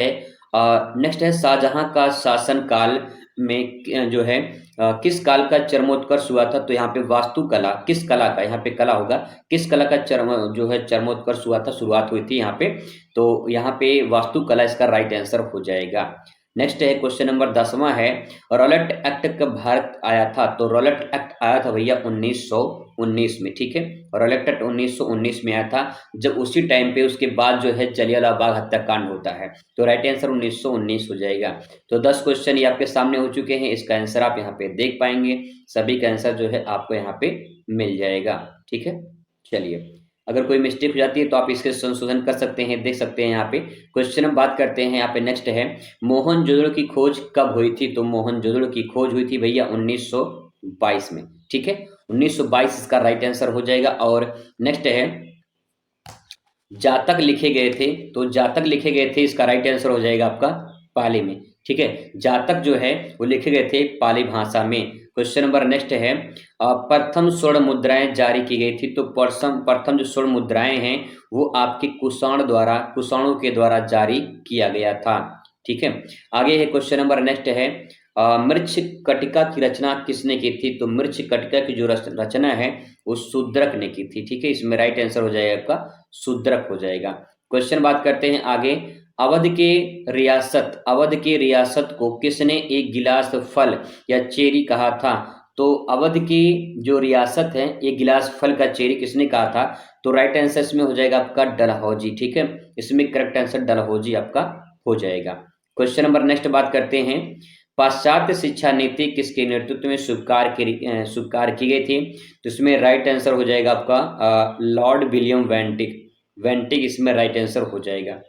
है शाहजहां का शासन काल में जो है किस काल का चरमोत्कर्ष हुआ था? तो यहाँ पे वास्तुकला, किस कला का, यहाँ पे कला होगा, किस कला का चरमोत्कर्ष हुआ था, शुरुआत हुई थी यहाँ पे? तो यहाँ पे वास्तुकला इसका राइट आंसर हो जाएगा। नेक्स्ट है क्वेश्चन नंबर 10वां है, रॉलेट एक्ट कब भारत आया था? तो रॉलेट एक्ट आया था भैया 1919 में। ठीक है, रॉलेट एक्ट 1919 में आया था, जब उसी टाइम पे उसके बाद जो है जलियांवाला बाग हत्याकांड होता है। तो राइट आंसर 1919 हो जाएगा। तो 10 क्वेश्चन ये आपके सामने हो चुके हैं, इसका आंसर आप यहाँ पे देख पाएंगे, सभी का आंसर जो है आपको यहाँ पे मिल जाएगा। ठीक है, चलिए, अगर कोई मिस्टेक हो जाती है तो आप इसके संशोधन कर सकते हैं, देख सकते हैं यहाँ पे। क्वेश्चन हम बात करते हैं यहाँ पे। नेक्स्ट है, मोहनजोदड़ो की खोज कब हुई थी? तो मोहनजोदड़ो की खोज हुई थी भैया 1922 में। ठीक है, 1922 इसका राइट आंसर हो जाएगा। और नेक्स्ट है, जातक लिखे गए थे, तो जातक लिखे गए थे इसका राइट आंसर हो जाएगा आपका पाली में। ठीक है, जातक जो है वो लिखे गए थे पाली भाषा में। क्वेश्चन नंबर नेक्स्ट है, प्रथम स्वर्ण मुद्राएं जारी की गई थी। तो प्रथम जो स्वर्ण मुद्राएं हैं वो आपके कुषाणों के द्वारा जारी किया गया था। ठीक है, आगे है क्वेश्चन नंबर नेक्स्ट है, मृच्छ कटिका की रचना किसने की थी? तो मृच्छ कटिका की जो रचना है वो शूद्रक ने की थी। ठीक है, इसमें राइट आंसर हो जाएगा आपका शूद्रक हो जाएगा। क्वेश्चन बात करते हैं आगे, अवध के रियासत को किसने एक गिलास फल या चेरी कहा था? तो अवध की जो रियासत है, एक गिलास फल का चेरी किसने कहा था? तो राइट आंसर इसमें हो जाएगा आपका डलहौजी। ठीक है, इसमें करेक्ट आंसर डलहौजी आपका हो जाएगा। क्वेश्चन नंबर नेक्स्ट बात करते हैं, पाश्चात्य शिक्षा नीति किसके नेतृत्व में स्वीकार की गई थी? तो इसमें राइट आंसर हो जाएगा आपका लॉर्ड विलियम वेंटिक इसमें राइट आंसर हो जाएगा।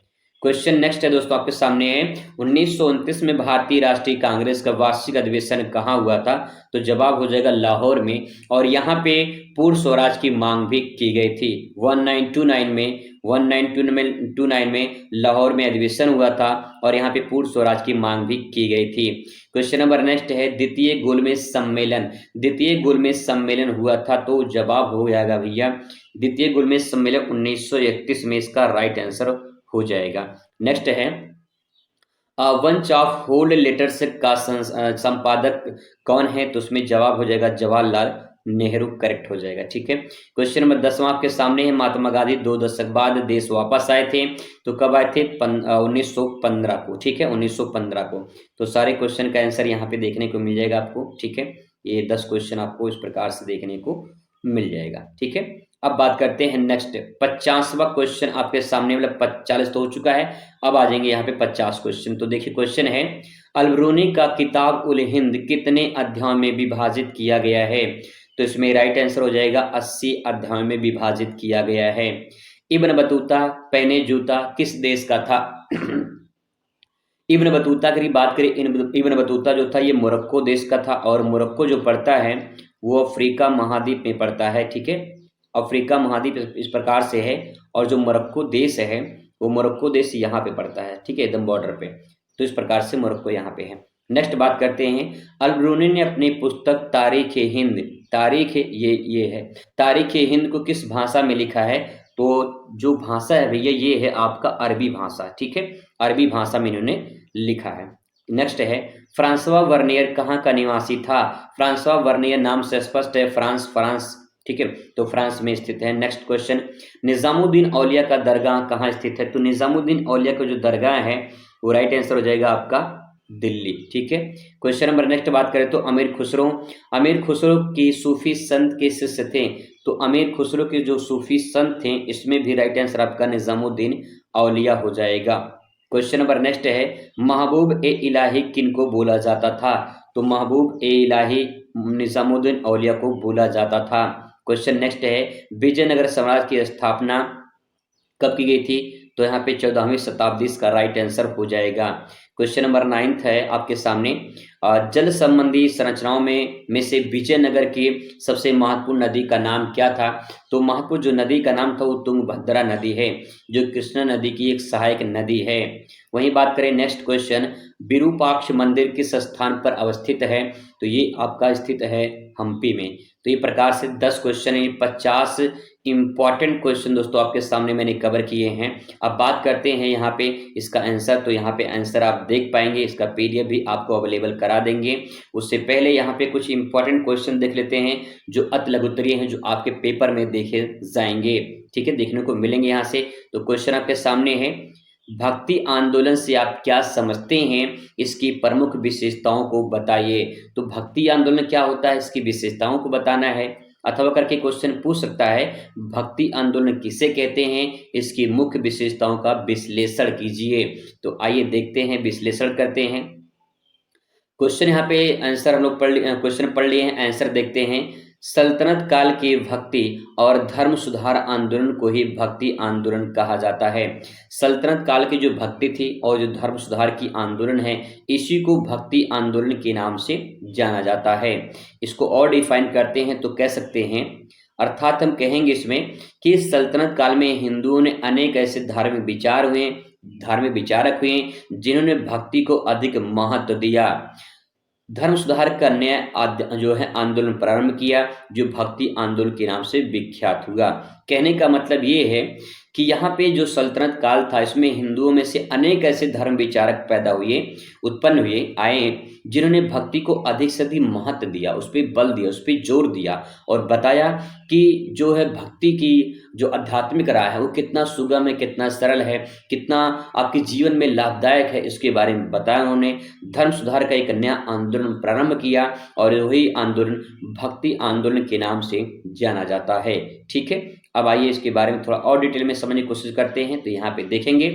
क्वेश्चन नेक्स्ट है दोस्तों आपके सामने है, 1929 में भारतीय राष्ट्रीय कांग्रेस का वार्षिक अधिवेशन कहाँ हुआ था? तो जवाब हो जाएगा लाहौर में। और यहाँ पे पूर्ण स्वराज की मांग भी की गई थी। 1929 में लाहौर में अधिवेशन हुआ था और यहाँ पे पूर्ण स्वराज की मांग भी की गई थी। क्वेश्चन नंबर नेक्स्ट है, द्वितीय गोलमेज सम्मेलन हुआ था। तो जवाब हो जाएगा भैया द्वितीय गोलमेज सम्मेलन 1931 में, इसका राइट आंसर हो जाएगा। नेक्स्ट है, बंच ऑफ होल्ड लेटर्स का संपादक कौन है? तो उसमें जवाब हो जाएगा जवाहरलाल नेहरू करेक्ट हो जाएगा। ठीक है, क्वेश्चन नंबर 10वां आपके सामने है, महात्मा गांधी 2 दशक बाद देश वापस आए थे। तो कब आए थे? 1915 को। ठीक है, 1915 को। तो सारे क्वेश्चन का आंसर यहाँ पे देखने को मिल जाएगा आपको। ठीक है, ये 10 क्वेश्चन आपको इस प्रकार से देखने को मिल जाएगा। ठीक है, अब बात करते हैं नेक्स्ट 50वां क्वेश्चन आपके सामने, मतलब 40 तो हो चुका है, अब आ जाएंगे यहाँ पे 50 क्वेश्चन। तो देखिए क्वेश्चन है, अलबरूनी का किताब उल हिंद कितने अध्यायों में विभाजित किया गया है? तो इसमें राइट आंसर हो जाएगा 80 अध्यायों में विभाजित किया गया है। इब्न बतूता पहने जूता किस देश का था? इब्न बतूता की बात करें, इब्न बतूता जो था ये मोरक्को देश का था, और मोरक्को जो पड़ता है वो अफ्रीका महाद्वीप में पड़ता है। ठीक है, अफ्रीका महाद्वीप इस प्रकार से है, और जो मोरक्को देश है वो मोरक्को देश यहाँ पे पड़ता है। ठीक है, एकदम बॉर्डर पे। तो इस प्रकार से मोरक्को यहाँ पे है। नेक्स्ट बात करते हैं, अलबरूनी ने अपनी पुस्तक तारीख हिंद को किस भाषा में लिखा है? तो जो भाषा है भैया ये है आपका अरबी भाषा। ठीक है, अरबी भाषा में इन्होंने लिखा है। नेक्स्ट है, फ्रांसवा वर्नियर कहाँ का निवासी था? फ्रांसवा वर्नियर नाम से स्पष्ट है, फ्रांस। ठीक है, तो फ्रांस में स्थित है। नेक्स्ट क्वेश्चन, निजामुद्दीन औलिया का दरगाह कहाँ स्थित है? तो निजामुद्दीन औलिया का जो दरगाह है वो राइट आंसर हो जाएगा आपका दिल्ली। ठीक है, क्वेश्चन नंबर नेक्स्ट बात करें तो अमीर खुसरो की सूफी संत के शिष्य थे। तो अमीर खुसरो के जो सूफी संत थे इसमें भी राइट आंसर आपका निजामुद्दीन औलिया हो जाएगा। क्वेश्चन नंबर नेक्स्ट है, महबूब ए इलाही किनको बोला जाता था? तो महबूब ए इलाही निजामुद्दीन औलिया को बोला जाता था। क्वेश्चन नेक्स्ट है, विजयनगर साम्राज्य की स्थापना कब की गई थी? तो यहाँ पे 14वीं शताब्दी इसका राइट आंसर हो जाएगा। क्वेश्चन नंबर 9 है आपके सामने, जल संबंधी संरचनाओं में से विजयनगर की सबसे महत्वपूर्ण नदी का नाम क्या था? तो महत्वपूर्ण जो नदी का नाम था वो तुंगभद्रा नदी है, जो कृष्णा नदी की एक सहायक नदी है। वहीं बात करें नेक्स्ट क्वेश्चन, विरूपाक्ष मंदिर किस स्थान पर अवस्थित है? तो ये आपका स्थित है हम्पी में। तो ये प्रकार से 10 क्वेश्चन है, 50 इंपॉर्टेंट क्वेश्चन दोस्तों आपके सामने मैंने कवर किए हैं। अब बात करते हैं यहाँ पे इसका आंसर। तो यहाँ पे आंसर आप देख पाएंगे, इसका पीडीएफ भी आपको अवेलेबल करा देंगे। उससे पहले यहाँ पे कुछ इंपॉर्टेंट क्वेश्चन देख लेते हैं जो अति लघुत्तरीय हैं, जो आपके पेपर में देखे जाएंगे, ठीक है, देखने को मिलेंगे यहाँ से। तो क्वेश्चन आपके सामने है, भक्ति आंदोलन से आप क्या समझते हैं? इसकी प्रमुख विशेषताओं को बताइए। तो भक्ति आंदोलन क्या होता है, इसकी विशेषताओं को बताना है। अथवा करके क्वेश्चन पूछ सकता है, भक्ति आंदोलन किसे कहते हैं? इसकी मुख्य विशेषताओं का विश्लेषण कीजिए। तो आइए देखते हैं, विश्लेषण करते हैं। क्वेश्चन यहाँ पे आंसर हम लोग क्वेश्चन पढ़ लिए हैं, आंसर देखते हैं। सल्तनत काल के भक्ति और धर्म सुधार आंदोलन को ही भक्ति आंदोलन कहा जाता है। सल्तनत काल की जो भक्ति थी और जो धर्म सुधार की आंदोलन है, इसी को भक्ति आंदोलन के नाम से जाना जाता है। इसको और डिफाइन करते हैं तो कह सकते हैं, अर्थात हम कहेंगे इसमें कि सल्तनत काल में हिंदुओं ने अनेक ऐसे धार्मिक विचारक हुए जिन्होंने भक्ति को अधिक महत्व दिया, धर्म सुधार करने जो है आंदोलन प्रारंभ किया, जो भक्ति आंदोलन के नाम से विख्यात हुआ। कहने का मतलब ये है कि यहाँ पे जो सल्तनत काल था, इसमें हिंदुओं में से अनेक ऐसे धर्म विचारक पैदा हुए, उत्पन्न हुए, आए, जिन्होंने भक्ति को अधिक से अधिक महत्व दिया, उस पर बल दिया, उस पर जोर दिया और बताया कि जो है भक्ति की जो आध्यात्मिक राह है वो कितना सुगम है, कितना सरल है, कितना आपके जीवन में लाभदायक है, इसके बारे में बताया उन्होंने। धर्म सुधार का एक नया आंदोलन प्रारंभ किया और वही आंदोलन भक्ति आंदोलन के नाम से जाना जाता है। ठीक है, अब आइए इसके बारे में थोड़ा और डिटेल में समझने की कोशिश करते हैं। तो यहाँ पे देखेंगे,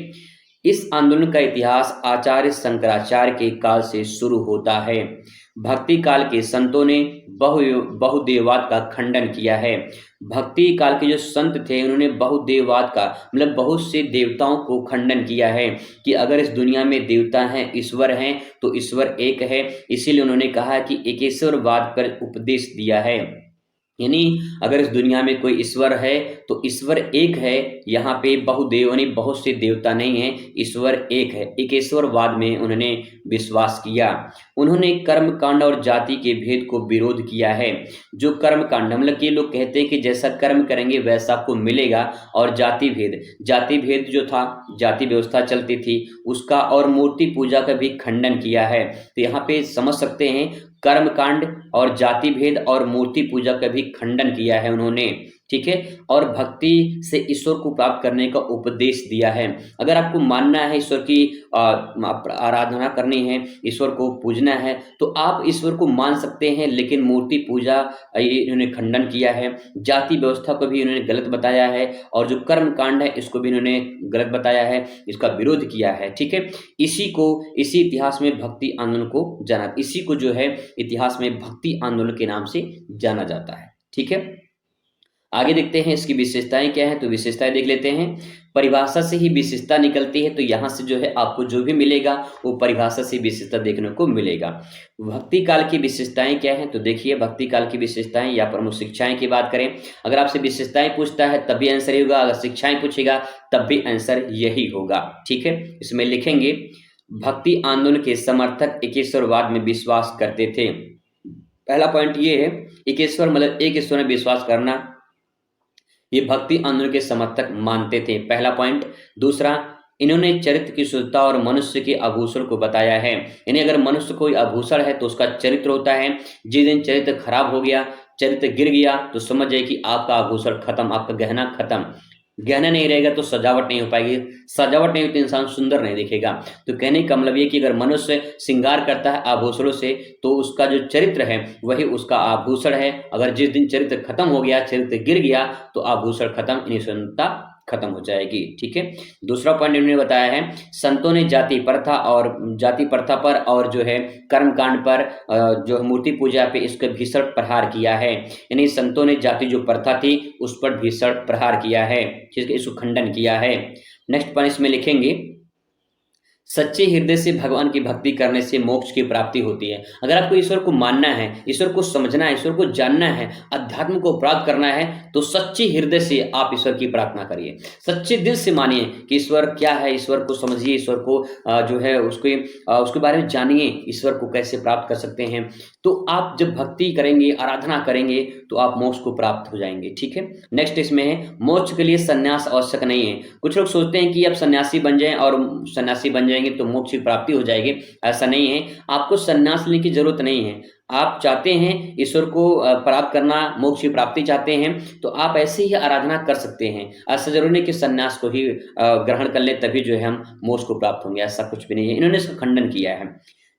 इस आंदोलन का इतिहास आचार्य शंकराचार्य के काल से शुरू होता है। भक्ति काल के संतों ने बहुदेववाद का खंडन किया है। भक्ति काल के जो संत थे उन्होंने बहुदेववाद का मतलब बहुत से देवताओं को खंडन किया है कि अगर इस दुनिया में देवता हैं, ईश्वर हैं, तो ईश्वर एक है। इसीलिए उन्होंने कहा कि एकेश्वरवाद पर उपदेश दिया है, यानी अगर इस दुनिया में कोई ईश्वर है तो ईश्वर एक है। यहाँ पे बहुदेव यानी बहुत से देवता नहीं है, ईश्वर एक है। एकेश्वरवाद में उन्होंने विश्वास किया। उन्होंने कर्म कांड और जाति के भेद को विरोध किया है। जो कर्म कांड मतलब कि लोग कहते हैं कि जैसा कर्म करेंगे वैसा आपको मिलेगा, और जाति भेद जो था, जाति व्यवस्था चलती थी उसका, और मूर्ति पूजा का भी खंडन किया है। तो यहाँ पे समझ सकते हैं, कर्म कांड और जाति भेद और मूर्ति पूजा का भी खंडन किया है उन्होंने। ठीक है, और भक्ति से ईश्वर को प्राप्त करने का उपदेश दिया है। अगर आपको मानना है, ईश्वर की आराधना करनी है, ईश्वर को पूजना है, तो आप ईश्वर को मान सकते हैं, लेकिन मूर्ति पूजा इन्होंने खंडन किया है। जाति व्यवस्था को भी इन्होंने गलत बताया है, और जो कर्म कांड है इसको भी इन्होंने गलत बताया है, इसका विरोध किया है। ठीक है, इसी इतिहास में भक्ति आंदोलन को जाना, इसी को जो है इतिहास में भक्ति आंदोलन के नाम से जाना जाता है। ठीक है, आगे देखते हैं इसकी विशेषताएं क्या है। तो विशेषताएं देख लेते हैं। परिभाषा से ही विशेषता निकलती है, तो यहाँ से जो है आपको जो भी मिलेगा वो परिभाषा से विशेषता देखने को मिलेगा। भक्ति काल की विशेषताएं क्या है, तो देखिए भक्ति काल की विशेषताएं या प्रमुख शिक्षाएं की बात करें, अगर आपसे विशेषताएं पूछता है तब भी आंसर होगा, अगर शिक्षाएं पूछेगा तब भी आंसर यही होगा। ठीक है, इसमें लिखेंगे, भक्ति आंदोलन के समर्थक एकेश्वरवाद में विश्वास करते थे। पहला पॉइंट ये है, एकेश्वर मतलब एक ईश्वर में विश्वास करना, ये भक्ति आंदोलन के समर्थक मानते थे, पहला पॉइंट। दूसरा, इन्होंने चरित्र की शुद्धता और मनुष्य के आभूषण को बताया है, यानी अगर मनुष्य कोई आभूषण है तो उसका चरित्र होता है। जिस दिन चरित्र खराब हो गया, चरित्र गिर गया, तो समझ जाए कि आपका आभूषण खत्म, आपका गहना खत्म। गहना नहीं रहेगा तो सजावट नहीं हो पाएगी, सजावट नहीं हुई तो इंसान सुंदर नहीं दिखेगा। तो कहने का मतलब ये कि अगर मनुष्य श्रृंगार करता है आभूषणों से, तो उसका जो चरित्र है वही उसका आभूषण है। अगर जिस दिन चरित्र खत्म हो गया, चरित्र गिर गया, तो आभूषण खत्म, यानी सुंदरता खत्म हो जाएगी। ठीक है, दूसरा पॉइंट इन्होंने बताया है, संतों ने जाति प्रथा पर और जो है कर्मकांड पर जो है मूर्ति पूजा पे इसका भीषण प्रहार किया है। यानी संतों ने जाति जो प्रथा थी उस पर भीषण प्रहार किया है, ठीक है, इसको खंडन किया है। नेक्स्ट पॉइंट इसमें लिखेंगे, सच्चे हृदय से भगवान की भक्ति करने से मोक्ष की प्राप्ति होती है। अगर आपको ईश्वर को मानना है, ईश्वर को समझना है, ईश्वर को जानना है, अध्यात्म को प्राप्त करना है, तो सच्चे हृदय से आप ईश्वर की प्रार्थना करिए। सच्चे दिल से मानिए कि ईश्वर क्या है, ईश्वर को समझिए, ईश्वर को जो है उसके बारे में जानिए, ईश्वर को कैसे प्राप्त कर सकते हैं। तो आप जब भक्ति करेंगे, आराधना करेंगे, तो आप मोक्ष को प्राप्त हो जाएंगे। ठीक है, नेक्स्ट इसमें है, मोक्ष के लिए संन्यास आवश्यक नहीं है। कुछ लोग सोचते हैं कि अब सन्यासी बन जाएं और सन्यासी बन जाएंगे तो मोक्ष की प्राप्ति हो जाएगी। ऐसा नहीं है, आपको सन्यास लेने की जरूरत नहीं है। आप चाहते हैं ईश्वर को प्राप्त करना, मोक्ष की प्राप्ति चाहते हैं, तो आप ऐसे ही आराधना कर सकते हैं। ऐसा जरूरी नहीं कि सन्यास को ही ग्रहण कर ले तभी जो है हम मोक्ष को प्राप्त होंगे, ऐसा कुछ भी नहीं है। इन्होंने इसका खंडन किया है।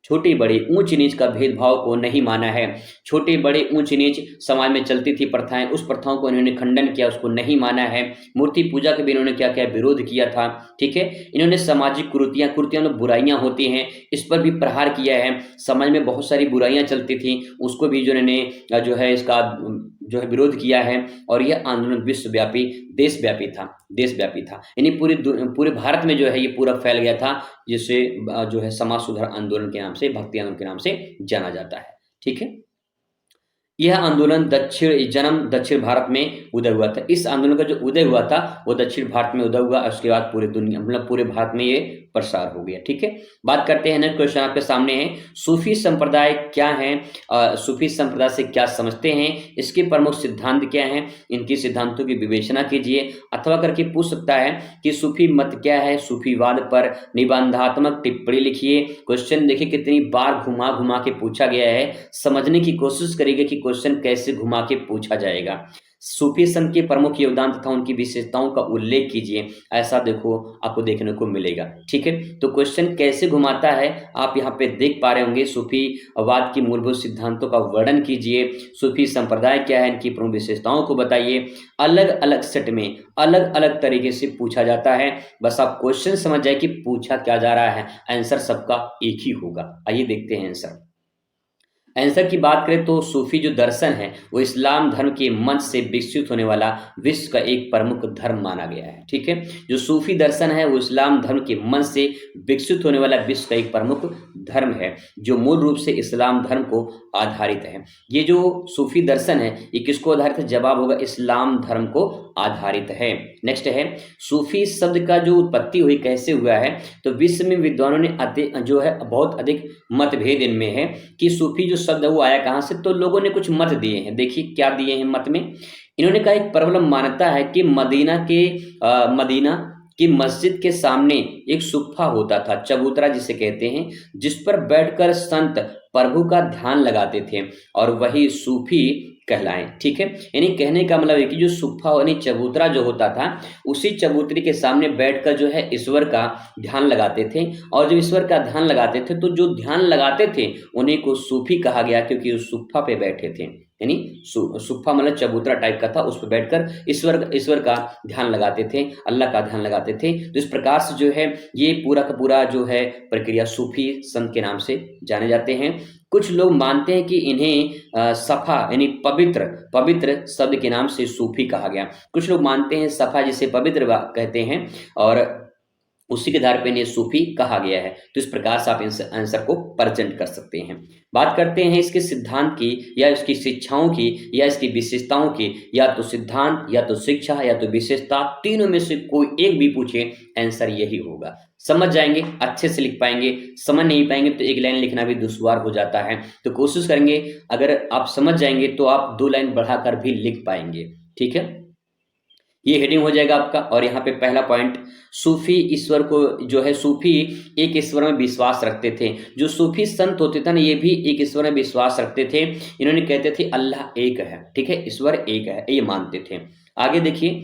छोटी बड़ी ऊंच नीच का भेदभाव को नहीं माना है। छोटे बड़े ऊंच नीच समाज में चलती थी प्रथाएं, उस प्रथाओं को इन्होंने खंडन किया, उसको नहीं माना है। मूर्ति पूजा के भी इन्होंने क्या किया, विरोध किया था। ठीक है, इन्होंने सामाजिक कुरीतियां में बुराइयां होती हैं, इस पर भी प्रहार किया है। समाज में बहुत सारी बुराइयां चलती थी, उसको भी जो इन्होंने जो है इसका जो है विरोध किया है। और यह आंदोलन विश्वव्यापी देशव्यापी था। यानी पूरे भारत में जो है ये पूरा फैल गया था, जिसे जो है समाज सुधार आंदोलन के नाम से, भक्ति आंदोलन के नाम से जाना जाता है। ठीक है, यह आंदोलन दक्षिण भारत में उदय हुआ था। इस आंदोलन का जो उदय हुआ था वो दक्षिण भारत में उदय हुआ, उसके बाद पूरे दुनिया मतलब पूरे भारत में ये प्रसार हो गया। ठीक है, बात करते हैं नेक्स्ट क्वेश्चन आपके सामने है, सूफी संप्रदाय क्या है, सूफी संप्रदाय से क्या समझते हैं, इसके प्रमुख सिद्धांत क्या हैं, इनकी सिद्धांतों की विवेचना कीजिए। अथवा करके पूछ सकता है कि सूफी मत क्या है, सूफीवाद पर निबंधात्मक टिप्पणी लिखिए। क्वेश्चन देखिए कितनी बार घुमा घुमा के पूछा गया है, समझने की कोशिश करिएगा कि क्वेश्चन कैसे घुमा के पूछा जाएगा। सूफी संत के प्रमुख योगदान तथा उनकी विशेषताओं का उल्लेख कीजिए, ऐसा देखो आपको देखने को मिलेगा। ठीक है, तो क्वेश्चन कैसे घुमाता है आप यहाँ पे देख पा रहे होंगे। सूफीवाद की मूलभूत सिद्धांतों का वर्णन कीजिए, सूफी संप्रदाय क्या है, इनकी प्रमुख विशेषताओं को बताइए। अलग अलग सेट में अलग अलग तरीके से पूछा जाता है, बस आप क्वेश्चन समझ जाए कि पूछा क्या जा रहा है, आंसर सबका एक ही होगा। आइए देखते हैं आंसर की बात करें तो सूफी जो दर्शन है वो इस्लाम धर्म के मंच से विकसित होने वाला विश्व का एक प्रमुख धर्म माना गया है। ठीक है, जो सूफी दर्शन है वो इस्लाम धर्म के मंच से विकसित होने वाला विश्व का एक प्रमुख धर्म है, जो मूल रूप से इस्लाम धर्म को आधारित है। ये जो सूफी दर्शन है ये किसको आधारित है, जवाब होगा इस्लाम धर्म को आधारित है। नेक्स्ट है, सूफी शब्द का जो उत्पत्ति हुई कैसे हुआ है, तो विश्व में विद्वानों ने जो है बहुत अधिक मतभेद इनमें है कि सूफी जो शब्द है वो आया कहां से। तो लोगों ने कुछ मत दिए हैं, देखिए क्या दिए हैं मत में। इन्होंने कहा एक प्रबल मान्यता है कि मदीना की मस्जिद के सामने एक सुफ्फा होता था, चबूतरा जिसे कहते हैं, जिस पर बैठकर संत प्रभु का ध्यान लगाते थे और वही सूफी कहलाएं। ठीक है, यानी कहने का मतलब है कि जो सुफ्फा यानी चबूतरा जो होता था, उसी चबूतरी के सामने बैठकर जो है ईश्वर का ध्यान लगाते थे, और जब ईश्वर का ध्यान लगाते थे तो जो ध्यान लगाते थे उन्हीं को सूफी कहा गया, क्योंकि उस सुफ्फा पे बैठे थे। यानी सुफ्फा मतलब चबूतरा टाइप का था, उस पर बैठकर ईश्वर का ध्यान लगाते थे, अल्लाह का ध्यान लगाते थे। तो इस प्रकार से जो है ये पूरा का पूरा जो है प्रक्रिया सूफी संत के नाम से जाने जाते हैं। कुछ लोग मानते हैं कि इन्हें सफा यानी पवित्र शब्द के नाम से सूफी कहा गया। कुछ लोग मानते हैं सफा जिसे पवित्र कहते हैं और उसी के आधार पर इन्हें सूफी कहा गया है। तो इस प्रकार से आप इस आंसर को प्रेजेंट कर सकते हैं। बात करते हैं इसके सिद्धांत की या इसकी शिक्षाओं की या इसकी विशेषताओं की। या तो सिद्धांत, या तो शिक्षा, या तो विशेषता, तीनों में से कोई एक भी पूछे आंसर यही होगा। समझ जाएंगे अच्छे से लिख पाएंगे, समझ नहीं पाएंगे तो एक लाइन लिखना भी दुश्वार हो जाता है। तो कोशिश करेंगे अगर आप समझ जाएंगे तो आप 2 लाइन बढ़ाकर भी लिख पाएंगे। ठीक है, ये हेडिंग हो जाएगा आपका। और यहाँ पे पहला पॉइंट, सूफी ईश्वर को जो है सूफी एक ईश्वर में विश्वास रखते थे। जो सूफी संत होते थे ना ये भी एक ईश्वर में विश्वास रखते थे। इन्होंने कहते थे अल्लाह एक है। ठीक है, ईश्वर एक है ये मानते थे। आगे देखिए,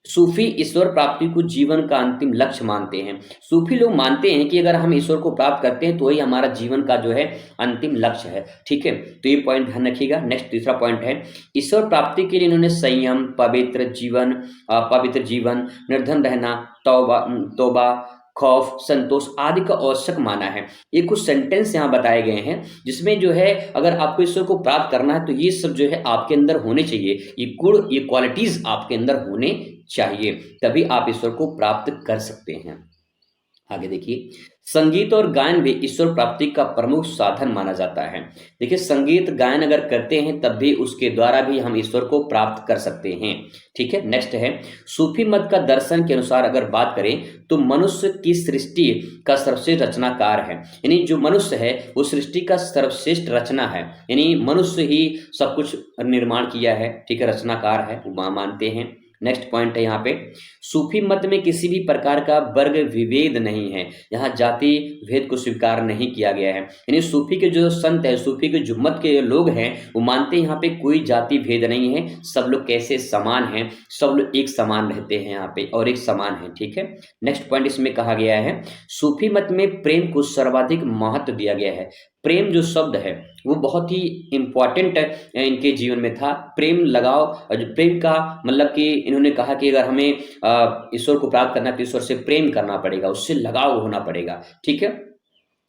सूफी ईश्वर प्राप्ति को जीवन का अंतिम लक्ष्य मानते हैं। सूफी लोग मानते हैं कि अगर हम ईश्वर को प्राप्त करते हैं तो वही हमारा जीवन का जो है अंतिम लक्ष्य है। ठीक है, तो ये पॉइंट ध्यान रखिएगा। नेक्स्ट तीसरा पॉइंट है, ईश्वर प्राप्ति के लिए इन्होंने संयम, पवित्र जीवन, निर्धन रहना, तौबा तौबा, खौफ, संतोष आदि का आवश्यक माना है। ये कुछ सेंटेंस यहाँ बताए गए हैं जिसमें जो है अगर आपको ईश्वर को प्राप्त करना है तो ये सब जो है आपके अंदर होने चाहिए, ये गुण, ये क्वालिटीज आपके अंदर होने चाहिए, तभी आप ईश्वर को प्राप्त कर सकते हैं। आगे देखिए, संगीत और गायन भी ईश्वर प्राप्ति का प्रमुख साधन माना जाता है। देखिए, संगीत गायन अगर करते हैं तब भी उसके द्वारा भी हम ईश्वर को प्राप्त कर सकते हैं। ठीक है, नेक्स्ट है, सूफी मत का दर्शन के अनुसार अगर बात करें तो मनुष्य की सृष्टि का सर्वश्रेष्ठ रचनाकार है, यानी जो मनुष्य है वो सृष्टि का सर्वश्रेष्ठ रचना है, यानी मनुष्य ही सब कुछ निर्माण किया है। ठीक है, रचनाकार है, वो मानते हैं। नेक्स्ट पॉइंट है यहाँ पे, सूफी मत में किसी भी प्रकार का वर्ग विभेद नहीं है, यहाँ जाति भेद को स्वीकार नहीं किया गया है, यानी सूफी के जो संत है, सूफी के जो मत के लोग हैं वो मानते हैं यहाँ पे कोई जाति भेद नहीं है, सब लोग कैसे समान हैं, सब लोग एक समान रहते हैं यहाँ पे और एक समान है। ठीक है, नेक्स्ट पॉइंट इसमें कहा गया है, सूफी मत में प्रेम को सर्वाधिक महत्व दिया गया है। प्रेम जो शब्द है वो बहुत ही इंपॉर्टेंट इनके जीवन में था। प्रेम लगाओ, प्रेम का मतलब कि इन्होंने कहा कि अगर हमें ईश्वर को प्राप्त करना है तो ईश्वर से प्रेम करना पड़ेगा, उससे लगाव होना पड़ेगा। ठीक है,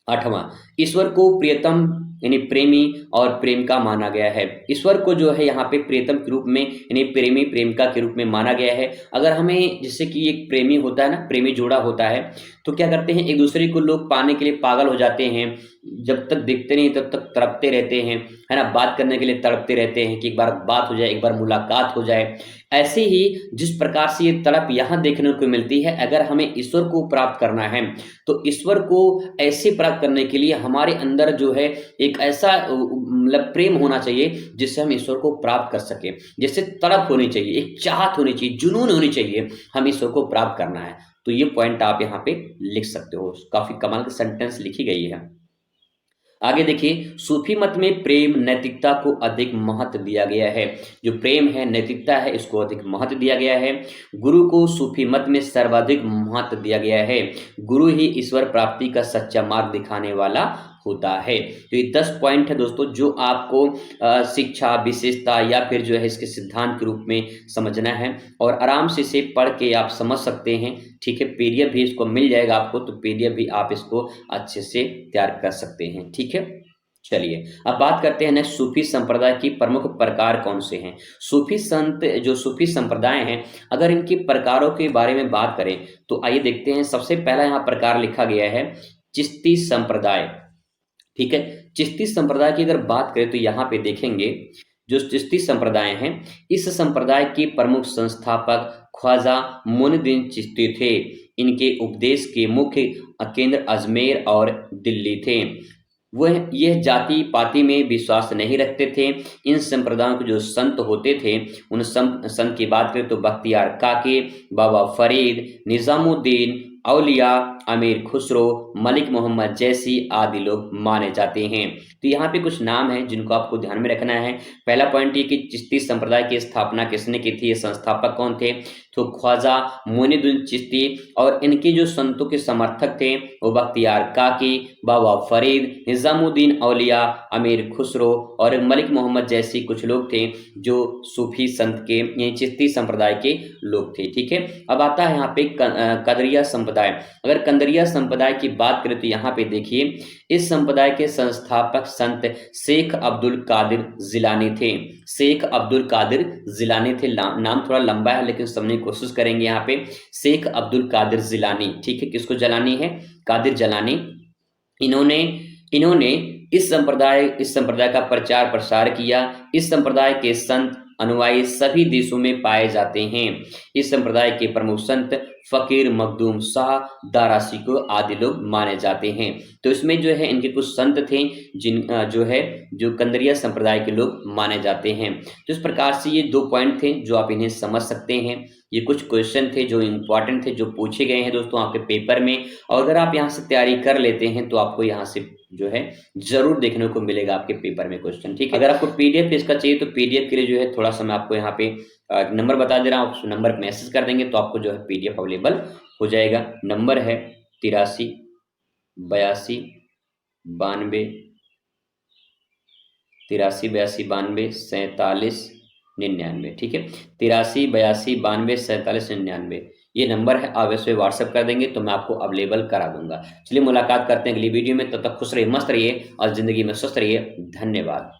आठवां, ईश्वर को प्रियतम यानी प्रेमी और प्रेम का माना गया है। ईश्वर को जो है यहाँ पे प्रियतम के रूप में यानी प्रेमी प्रेमिका के रूप में माना गया है। अगर हमें जैसे कि एक प्रेमी होता है ना, प्रेमी जोड़ा होता है तो क्या करते हैं, एक दूसरे को लोग पाने के लिए पागल हो जाते हैं, जब तक देखते नहीं तब तक तड़पते रहते हैं, है ना, बात करने के लिए तड़पते रहते हैं कि एक बार बात हो जाए, एक बार मुलाकात हो जाए। ऐसे ही जिस प्रकार से ये तड़प यहाँ देखने को मिलती है, अगर हमें ईश्वर को प्राप्त करना है तो ईश्वर को ऐसे प्राप्त करने के लिए हमारे अंदर जो है एक ऐसा मतलब प्रेम होना चाहिए जिससे हम ईश्वर को प्राप्त कर सके, जैसे तड़प होनी चाहिए, एक चाहत होनी चाहिए, जुनून होनी चाहिए, हम ईश्वर को प्राप्त करना है। तो ये पॉइंट आप यहाँ पे लिख सकते हो, काफी कमाल की सेंटेंस लिखी गई है। आगे देखिए, सूफी मत में प्रेम नैतिकता को अधिक महत्व दिया गया है। जो प्रेम है, नैतिकता है, इसको अधिक महत्व दिया गया है। गुरु को सूफी मत में सर्वाधिक महत्व दिया गया है। गुरु ही ईश्वर प्राप्ति का सच्चा मार्ग दिखाने वाला होता है। तो ये 10 पॉइंट है दोस्तों जो आपको शिक्षा, विशेषता या फिर जो है इसके सिद्धांत के रूप में समझना है और आराम से इसे पढ़ के आप समझ सकते हैं। ठीक है, पीडीएफ भी इसको मिल जाएगा आपको, तो पीडीएफ भी आप इसको अच्छे से तैयार कर सकते हैं। ठीक है, चलिए अब बात करते हैं नेक्स्ट, सूफी संप्रदाय की प्रमुख प्रकार कौन से हैं। सूफी संत जो सूफी संप्रदाय हैं, अगर इनके प्रकारों के बारे में बात करें तो आइए देखते हैं। सबसे पहला यहाँ प्रकार लिखा गया है चिश्ती संप्रदाय। ठीक है, चिश्ती संप्रदाय की अगर बात करें तो यहाँ पे देखेंगे जो चिश्ती संप्रदाय हैं, इस संप्रदाय के प्रमुख संस्थापक ख्वाजा मोइनुद्दीन चिश्ती थे। इनके उपदेश के मुख्य केंद्र अजमेर और दिल्ली थे। वह यह जाति पाति में विश्वास नहीं रखते थे। इन संप्रदायों के जो संत होते थे, उन संत की बात करें तो बख्तियार काकी, बाबा फरीद, निजामुद्दीन औलिया, अमीर खुसरो, मलिक मोहम्मद जैसी आदि लोग माने जाते हैं। तो यहाँ पे कुछ नाम हैं जिनको आपको ध्यान में रखना है। पहला पॉइंट ये कि चिश्ती संप्रदाय की स्थापना किसने की थी, ये संस्थापक कौन थे, तो ख्वाजा मोइनुद्दीन चिश्ती। और इनके जो संतों के समर्थक थे वो बख्तियार काकी, बाबा फरीद, निजामुद्दीन औलिया, अमीर खुसरो और मलिक मोहम्मद जैसी कुछ लोग थे जो सूफी संत के यानी चिश्ती संप्रदाय के लोग थे। ठीक है, अब आता है यहाँ पे कदरिया संप्रदाय। अगर कंदरिया संप्रदाय की बात करें तो यहाँ पे देखिए, इस संप्रदाय के संस्थापक संत शेख अब्दुल कादिर जिलानी थे। शेख अब्दुल कादिर जिलानी थे, नाम थोड़ा लंबा है लेकिन समझने की कोशिश करेंगे। यहाँ पे शेख अब्दुल कादिर जिलानी, ठीक है, किसको जलानी है, कादिर जलानी। इन्होंने इस संप्रदाय का प्रचार प्रसार किया। इस संप्रदाय के संत अनुयायी सभी देशों में पाए जाते हैं। इस संप्रदाय के प्रमुख संत फकीर मखदूम शाह, दारा शिकोह आदि लोग माने जाते हैं। तो इसमें जो है इनके कुछ संत थे जो कंदरिया संप्रदाय के लोग माने जाते हैं। तो इस प्रकार से ये 2 पॉइंट थे जो आप इन्हें समझ सकते हैं। ये कुछ क्वेश्चन थे जो इम्पोर्टेंट थे, जो पूछे गए हैं दोस्तों आपके पेपर में, और अगर आप यहाँ से तैयारी कर लेते हैं तो आपको यहाँ से जो है जरूर देखने को मिलेगा आपके पेपर में क्वेश्चन। ठीक है, अगर आपको पीडीएफ इसका चाहिए तो पीडीएफ के लिए जो है थोड़ा सा मैं आपको यहाँ पे नंबर बता दे रहा हूँ, उस नंबर पे मैसेज कर देंगे तो आपको जो है पीडीएफ अवेलेबल हो जाएगा। नंबर है 83 82 92 83 82 92 47 99। ठीक है, 83 82 92 47 99 ये नंबर है। आप इस पे व्हाट्सएप कर देंगे तो मैं आपको अवेलेबल करा दूंगा। चलिए मुलाकात करते हैं अगली वीडियो में, तब तक खुश रहिए, मस्त रहिए और जिंदगी में स्वस्थ रहिए। धन्यवाद।